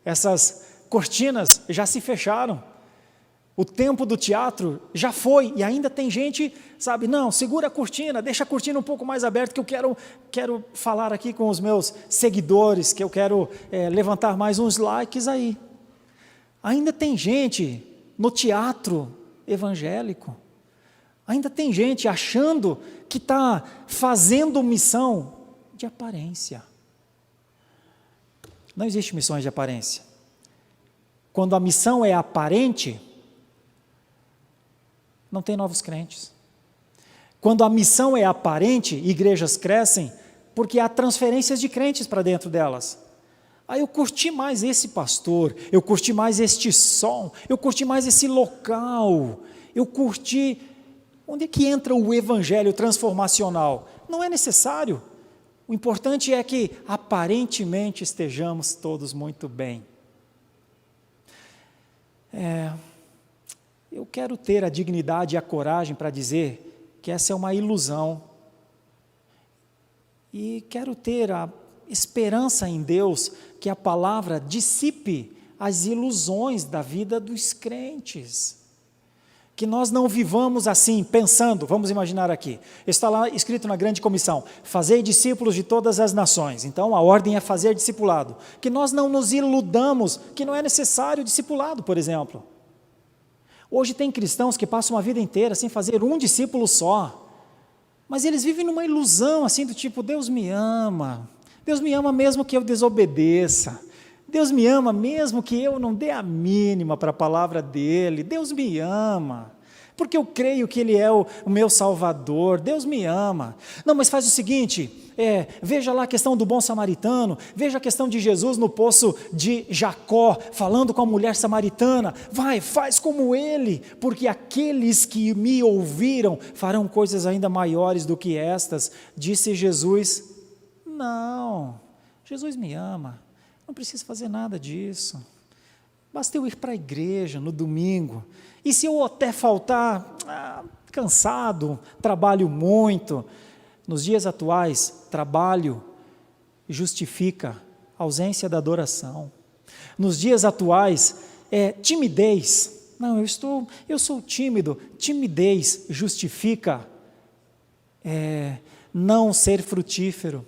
Speaker 1: Essas cortinas já se fecharam. O tempo do teatro já foi, e ainda tem gente, sabe, não, segura a cortina, deixa a cortina um pouco mais aberta, que eu quero falar aqui com os meus seguidores, que eu quero levantar mais uns likes aí. Ainda tem gente no teatro evangélico, ainda tem gente achando que está fazendo missão de aparência. Não existe missões de aparência. Quando a missão é aparente, não tem novos crentes. Quando a missão é aparente, igrejas crescem, porque há transferências de crentes para dentro delas. Eu curti mais esse pastor, eu curti mais este som, eu curti mais esse local, eu curti... Onde é que entra o evangelho transformacional? Não é necessário. O importante é que aparentemente estejamos todos muito bem. Eu quero ter a dignidade e a coragem para dizer que essa é uma ilusão. E quero ter a esperança em Deus que a palavra dissipe as ilusões da vida dos crentes. Que nós não vivamos assim, pensando, vamos imaginar aqui, está lá escrito na grande comissão, fazei discípulos de todas as nações, então a ordem é fazer discipulado. Que nós não nos iludamos que não é necessário discipulado, por exemplo. Hoje tem cristãos que passam uma vida inteira sem fazer um discípulo só, mas eles vivem numa ilusão assim do tipo, Deus me ama mesmo que eu desobedeça, Deus me ama mesmo que eu não dê a mínima para a palavra dele, Deus me ama, porque eu creio que Ele é o meu Salvador, Deus me ama. Não, mas faz o seguinte, veja lá a questão do bom samaritano, veja a questão de Jesus no poço de Jacó, falando com a mulher samaritana, faz como ele, porque aqueles que me ouviram farão coisas ainda maiores do que estas, disse Jesus. Não, Jesus me ama, não preciso fazer nada disso, basta eu ir para a igreja no domingo, e se eu até faltar, cansado, trabalho muito. Nos dias atuais, trabalho justifica a ausência da adoração. Nos dias atuais, timidez, não, eu sou tímido, timidez justifica não ser frutífero.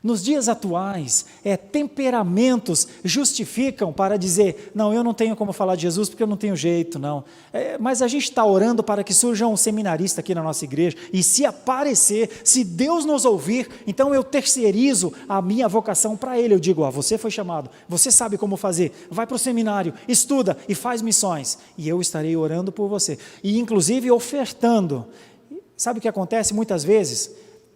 Speaker 1: Nos dias atuais, temperamentos justificam para dizer, não, eu não tenho como falar de Jesus porque eu não tenho jeito, não. Mas a gente está orando para que surja um seminarista aqui na nossa igreja, e se aparecer, se Deus nos ouvir, então eu terceirizo a minha vocação para ele. Eu digo, você foi chamado, você sabe como fazer, vai para o seminário, estuda e faz missões, e eu estarei orando por você, e inclusive ofertando. Sabe o que acontece muitas vezes?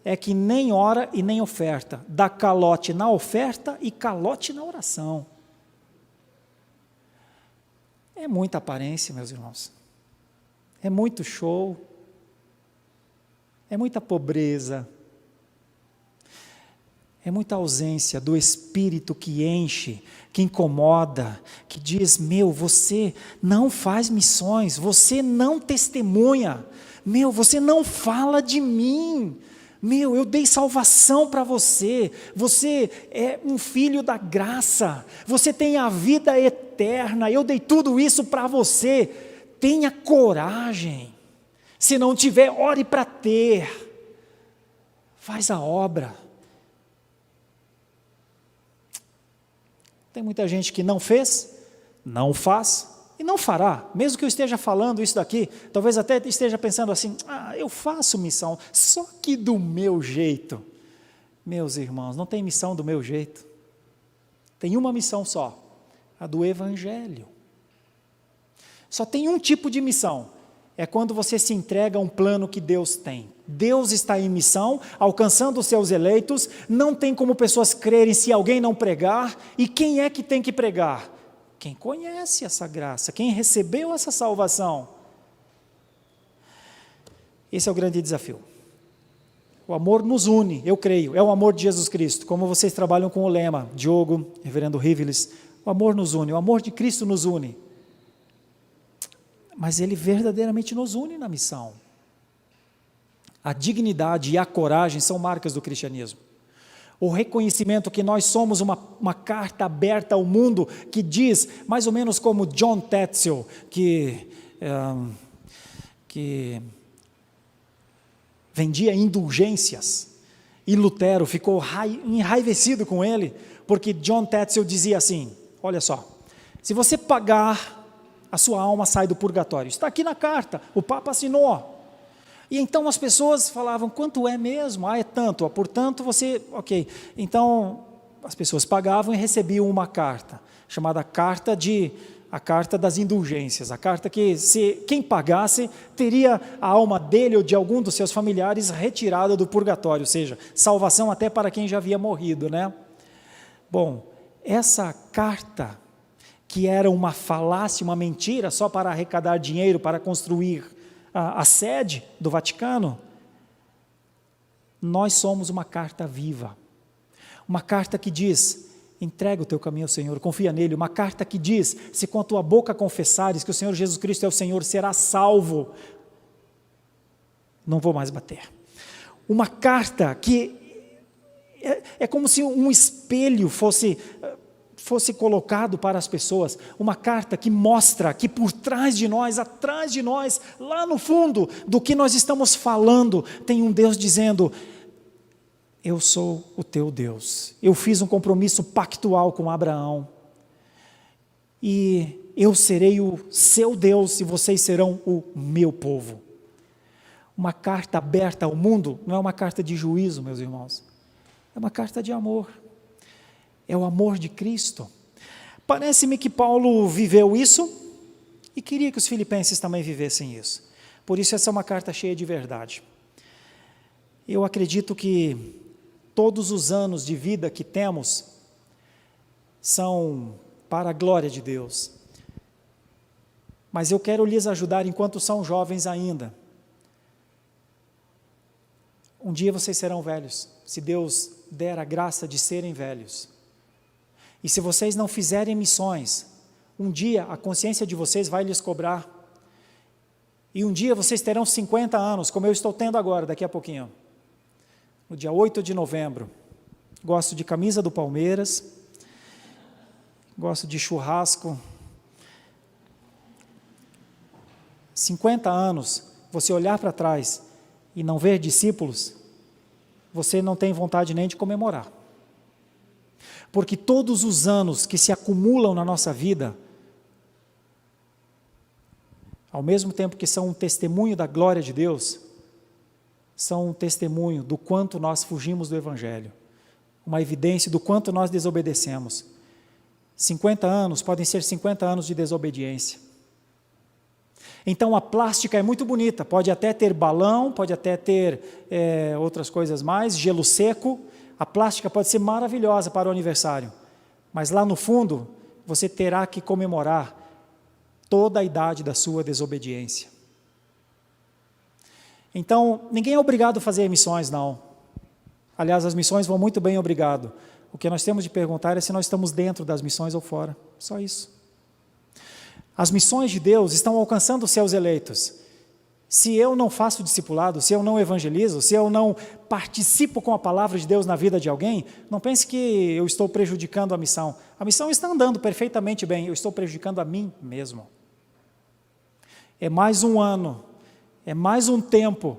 Speaker 1: É que nem ora e nem oferta, dá calote na oferta e calote na oração. É muita aparência, meus irmãos, é muito show, é muita pobreza, é muita ausência do Espírito que enche, que incomoda, que diz, você não faz missões, você não testemunha, você não fala de mim, eu dei salvação para você, você é um filho da graça, você tem a vida eterna, eu dei tudo isso para você, tenha coragem, se não tiver, ore para ter, faz a obra. Tem muita gente que não fez, não faz e não fará. Mesmo que eu esteja falando isso daqui, talvez até esteja pensando assim, eu faço missão, só que do meu jeito. Meus irmãos, não tem missão do meu jeito. Tem uma missão só, a do Evangelho. Só tem um tipo de missão, é quando você se entrega a um plano que Deus tem. Deus está em missão, alcançando os seus eleitos, não tem como pessoas crerem se alguém não pregar, e quem é que tem que pregar? Quem conhece essa graça, quem recebeu essa salvação. Esse é o grande desafio. O amor nos une, eu creio, é o amor de Jesus Cristo, como vocês trabalham com o lema, Diogo, reverendo Riveles, o amor nos une, o amor de Cristo nos une. Mas ele verdadeiramente nos une na missão. A dignidade e a coragem são marcas do cristianismo. O reconhecimento que nós somos uma carta aberta ao mundo, que diz, mais ou menos como John Tetzel, que vendia indulgências, e Lutero ficou enraivecido com ele, porque John Tetzel dizia assim, olha só, se você pagar, a sua alma sai do purgatório. Está aqui na carta, o Papa assinou. E então as pessoas falavam, quanto é mesmo? É tanto, portanto você, ok. Então as pessoas pagavam e recebiam uma carta, chamada a carta das indulgências, a carta que quem pagasse teria a alma dele ou de algum dos seus familiares retirada do purgatório, ou seja, salvação até para quem já havia morrido, né? Bom, essa carta, que era uma falácia, uma mentira, só para arrecadar dinheiro, para construir a sede do Vaticano, nós somos uma carta viva, uma carta que diz, entrega o teu caminho ao Senhor, confia nele, uma carta que diz, se com a tua boca confessares que o Senhor Jesus Cristo é o Senhor, serás salvo, não vou mais bater. Uma carta que é como se um espelho fosse colocado para as pessoas, uma carta que mostra que por trás de nós, atrás de nós, lá no fundo do que nós estamos falando, tem um Deus dizendo, eu sou o teu Deus, eu fiz um compromisso pactual com Abraão, e eu serei o seu Deus e vocês serão o meu povo. Uma carta aberta ao mundo não é uma carta de juízo, meus irmãos, é uma carta de amor. É o amor de Cristo. Parece-me que Paulo viveu isso e queria que os filipenses também vivessem isso. Por isso essa é uma carta cheia de verdade. Eu acredito que todos os anos de vida que temos são para a glória de Deus. Mas eu quero lhes ajudar enquanto são jovens ainda. Um dia vocês serão velhos, se Deus der a graça de serem velhos. E se vocês não fizerem missões, um dia a consciência de vocês vai lhes cobrar. E um dia vocês terão 50 anos, como eu estou tendo agora, daqui a pouquinho. No dia 8 de novembro. Gosto de camisa do Palmeiras, gosto de churrasco. 50 anos, você olhar para trás e não ver discípulos, você não tem vontade nem de comemorar. Porque todos os anos que se acumulam na nossa vida, ao mesmo tempo que são um testemunho da glória de Deus, são um testemunho do quanto nós fugimos do Evangelho, uma evidência do quanto nós desobedecemos. 50 anos podem ser 50 anos de desobediência. Então a plástica é muito bonita, pode até ter balão, pode até ter outras coisas mais, gelo seco. A plástica pode ser maravilhosa para o aniversário, mas lá no fundo você terá que comemorar toda a idade da sua desobediência. Então, ninguém é obrigado a fazer missões, não. Aliás, as missões vão muito bem, obrigado. O que nós temos de perguntar é se nós estamos dentro das missões ou fora, só isso. As missões de Deus estão alcançando os seus eleitos. Se eu não faço discipulado, se eu não evangelizo, se eu não participo com a palavra de Deus na vida de alguém, não pense que eu estou prejudicando a missão. A missão está andando perfeitamente bem, eu estou prejudicando a mim mesmo. É mais um ano, é mais um tempo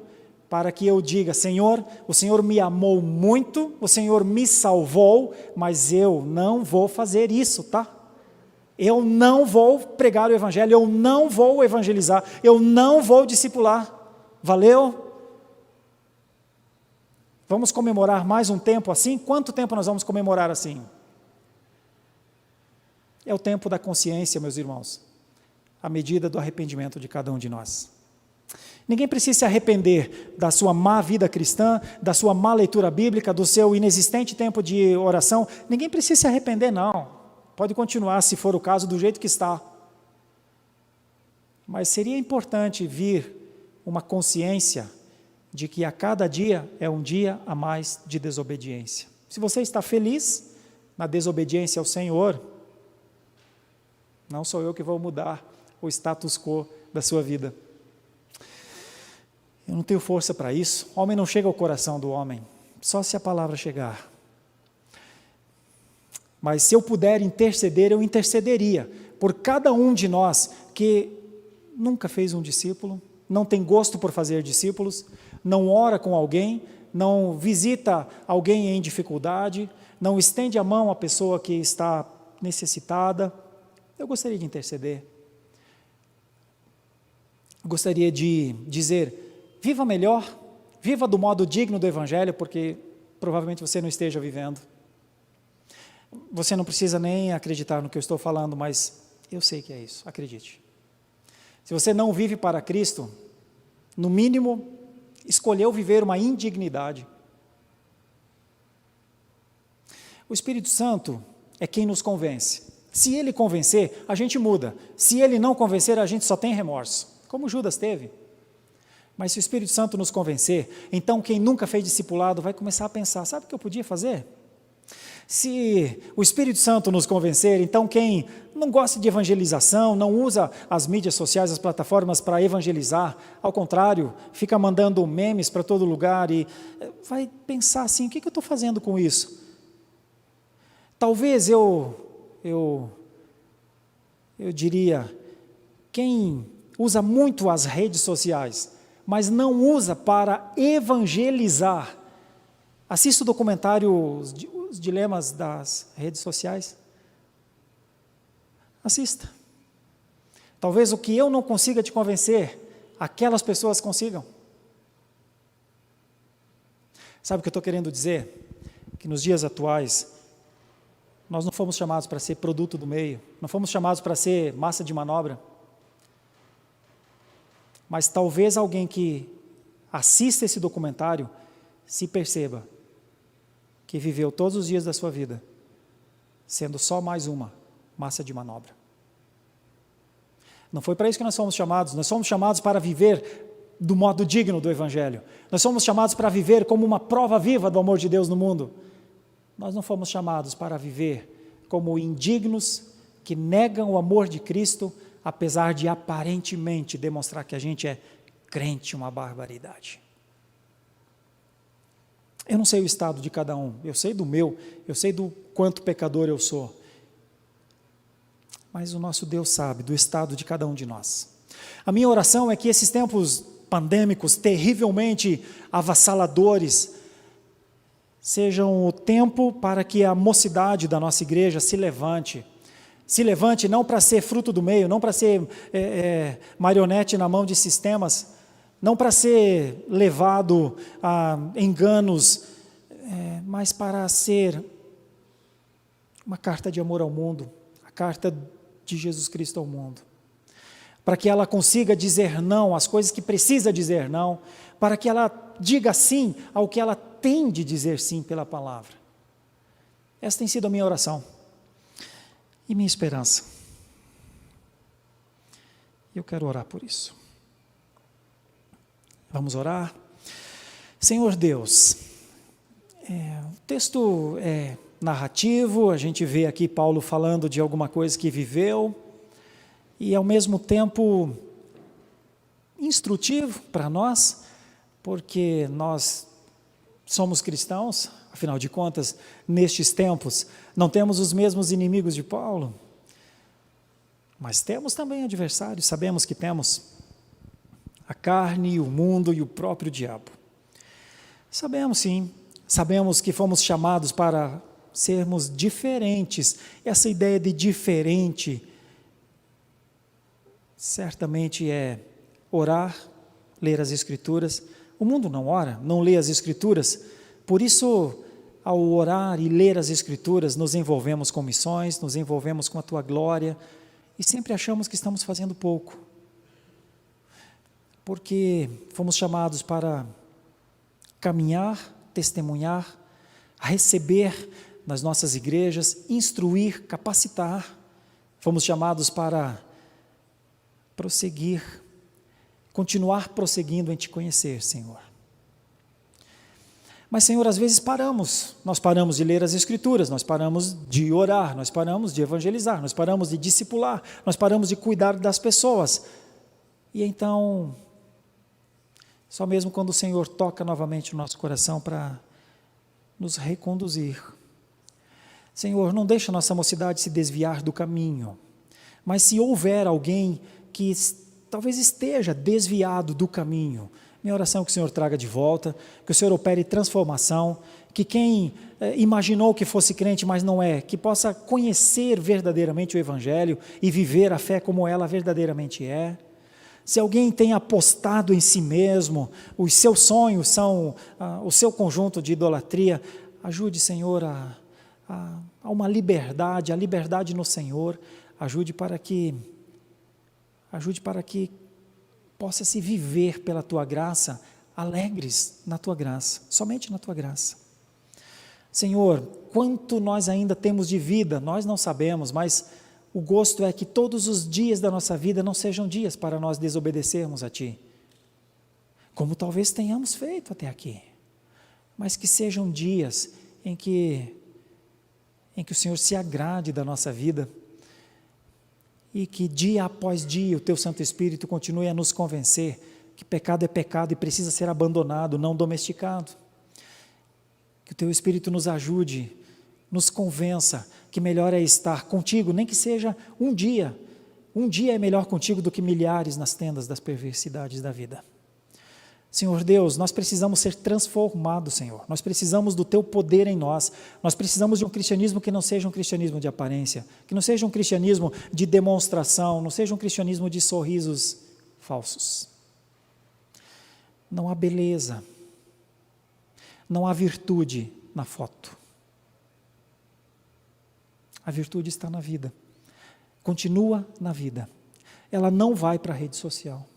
Speaker 1: para que eu diga: Senhor, o Senhor me amou muito, o Senhor me salvou, mas eu não vou fazer isso, tá? Eu não vou pregar o Evangelho, eu não vou evangelizar, eu não vou discipular. Valeu? Vamos comemorar mais um tempo assim? Quanto tempo nós vamos comemorar assim? É o tempo da consciência, meus irmãos, à medida do arrependimento de cada um de nós. Ninguém precisa se arrepender da sua má vida cristã, da sua má leitura bíblica, do seu inexistente tempo de oração. Ninguém precisa se arrepender, não. Pode continuar, se for o caso, do jeito que está. Mas seria importante vir uma consciência de que a cada dia é um dia a mais de desobediência. Se você está feliz na desobediência ao Senhor, não sou eu que vou mudar o status quo da sua vida. Eu não tenho força para isso. O homem não chega ao coração do homem, só se a palavra chegar. Mas se eu puder interceder, eu intercederia por cada um de nós que nunca fez um discípulo, não tem gosto por fazer discípulos, não ora com alguém, não visita alguém em dificuldade, não estende a mão à pessoa que está necessitada. Eu gostaria de interceder. Gostaria de dizer: viva melhor, viva do modo digno do Evangelho, porque provavelmente você não esteja vivendo. Você não precisa nem acreditar no que eu estou falando, mas eu sei que é isso, acredite. Se você não vive para Cristo, no mínimo, escolheu viver uma indignidade. O Espírito Santo é quem nos convence. Se ele convencer, a gente muda. Se ele não convencer, a gente só tem remorso, como Judas teve. Mas se o Espírito Santo nos convencer, então quem nunca fez discipulado vai começar a pensar: sabe o que eu podia fazer? Se o Espírito Santo nos convencer, então quem não gosta de evangelização, não usa as mídias sociais, as plataformas para evangelizar, ao contrário, fica mandando memes para todo lugar e vai pensar assim: o que eu estou fazendo com isso? Talvez eu diria, quem usa muito as redes sociais, mas não usa para evangelizar, assista o documentário Os Dilemas das Redes Sociais. Assista. Talvez o que eu não consiga te convencer, aquelas pessoas consigam. Sabe o que eu estou querendo dizer? Que nos dias atuais, nós não fomos chamados para ser produto do meio, não fomos chamados para ser massa de manobra. Mas talvez alguém que assista esse documentário se perceba que viveu todos os dias da sua vida sendo só mais uma massa de manobra. Não foi para isso que nós fomos chamados para viver do modo digno do Evangelho. Nós somos chamados para viver como uma prova viva do amor de Deus no mundo. Nós não fomos chamados para viver como indignos que negam o amor de Cristo, apesar de aparentemente demonstrar que a gente é crente, uma barbaridade. Eu não sei o estado de cada um, eu sei do meu, eu sei do quanto pecador eu sou. Mas o nosso Deus sabe do estado de cada um de nós. A minha oração é que esses tempos pandêmicos, terrivelmente avassaladores, sejam o tempo para que a mocidade da nossa igreja se levante não para ser fruto do meio, não para ser marionete na mão de sistemas, não para ser levado a enganos, mas para ser uma carta de amor ao mundo, a carta de Jesus Cristo ao mundo, para que ela consiga dizer não às coisas que precisa dizer não, para que ela diga sim ao que ela tem de dizer sim pela palavra. Essa tem sido a minha oração e minha esperança. Eu quero orar por isso. Vamos orar? Senhor Deus, o texto é narrativo, a gente vê aqui Paulo falando de alguma coisa que viveu, e ao mesmo tempo instrutivo para nós, porque nós somos cristãos, afinal de contas, nestes tempos, não temos os mesmos inimigos de Paulo, mas temos também adversários, sabemos que temos a carne, o mundo e o próprio diabo. Sabemos sim, sabemos que fomos chamados para sermos diferentes. Essa ideia de diferente certamente é orar, ler as Escrituras. O mundo não ora, não lê as Escrituras, por isso, ao orar e ler as Escrituras, nos envolvemos com missões, nos envolvemos com a Tua glória, e sempre achamos que estamos fazendo pouco, porque fomos chamados para caminhar, testemunhar, receber nas nossas igrejas, instruir, capacitar. Fomos chamados para prosseguir, continuar prosseguindo em Te conhecer, Senhor. Mas, Senhor, às vezes nós paramos de ler as Escrituras, nós paramos de orar, nós paramos de evangelizar, nós paramos de discipular, nós paramos de cuidar das pessoas. E então, só mesmo quando o Senhor toca novamente o nosso coração para nos reconduzir. Senhor, não deixa a nossa mocidade se desviar do caminho, mas se houver alguém que talvez esteja desviado do caminho, minha oração é que o Senhor traga de volta, que o Senhor opere transformação, que quem imaginou que fosse crente, mas não é, que possa conhecer verdadeiramente o Evangelho e viver a fé como ela verdadeiramente é. Se alguém tem apostado em si mesmo, os seus sonhos são o seu conjunto de idolatria, ajude, Senhor, a uma liberdade, a liberdade no Senhor, ajude para que possa se viver pela Tua graça, alegres na Tua graça, somente na Tua graça. Senhor, quanto nós ainda temos de vida, nós não sabemos, mas o gosto é que todos os dias da nossa vida não sejam dias para nós desobedecermos a Ti, como talvez tenhamos feito até aqui, mas que sejam dias em que o Senhor se agrade da nossa vida, e que dia após dia o Teu Santo Espírito continue a nos convencer que pecado é pecado e precisa ser abandonado, não domesticado. Que o Teu Espírito nos ajude, nos convença que melhor é estar contigo, nem que seja um dia é melhor contigo do que milhares nas tendas das perversidades da vida. Senhor Deus, nós precisamos ser transformados, Senhor, nós precisamos do Teu poder em nós precisamos de um cristianismo que não seja um cristianismo de aparência, que não seja um cristianismo de demonstração, não seja um cristianismo de sorrisos falsos. Não há beleza, não há virtude na foto, a virtude está na vida, continua na vida, ela não vai para a rede social.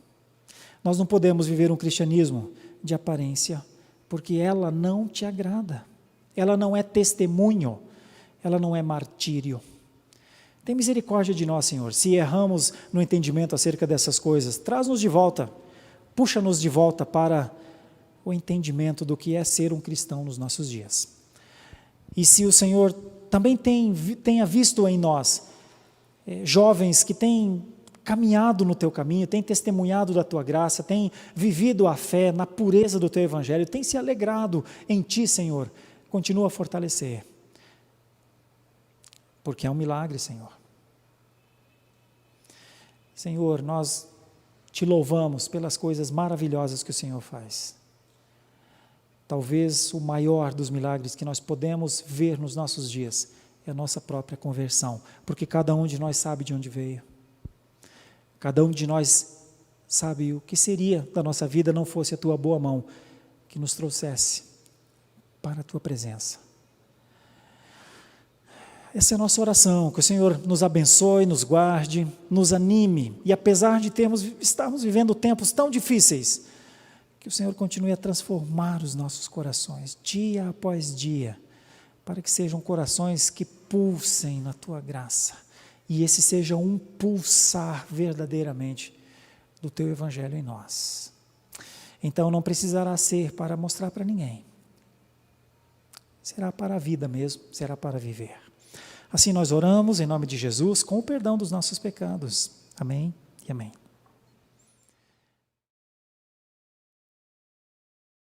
Speaker 1: Nós não podemos viver um cristianismo de aparência, porque ela não Te agrada, ela não é testemunho, ela não é martírio. Tem misericórdia de nós, Senhor, se erramos no entendimento acerca dessas coisas, traz-nos de volta, puxa-nos de volta para o entendimento do que é ser um cristão nos nossos dias. E se o Senhor também tenha visto em nós jovens que têm caminhado no Teu caminho, tem testemunhado da Tua graça, tem vivido a fé na pureza do Teu Evangelho, tem se alegrado em Ti, Senhor, continua a fortalecer, porque é um milagre, Senhor. Senhor, nós Te louvamos pelas coisas maravilhosas que o Senhor faz. Talvez o maior dos milagres que nós podemos ver nos nossos dias é a nossa própria conversão, porque cada um de nós sabe de onde veio. Cada um de nós sabe o que seria da nossa vida não fosse a Tua boa mão que nos trouxesse para a Tua presença. Essa é a nossa oração, que o Senhor nos abençoe, nos guarde, nos anime, e apesar de estarmos vivendo tempos tão difíceis, que o Senhor continue a transformar os nossos corações, dia após dia, para que sejam corações que pulsem na Tua graça, e esse seja um pulsar verdadeiramente do Teu Evangelho em nós. Então não precisará ser para mostrar para ninguém, será para a vida mesmo, será para viver. Assim nós oramos em nome de Jesus, com o perdão dos nossos pecados. Amém e amém.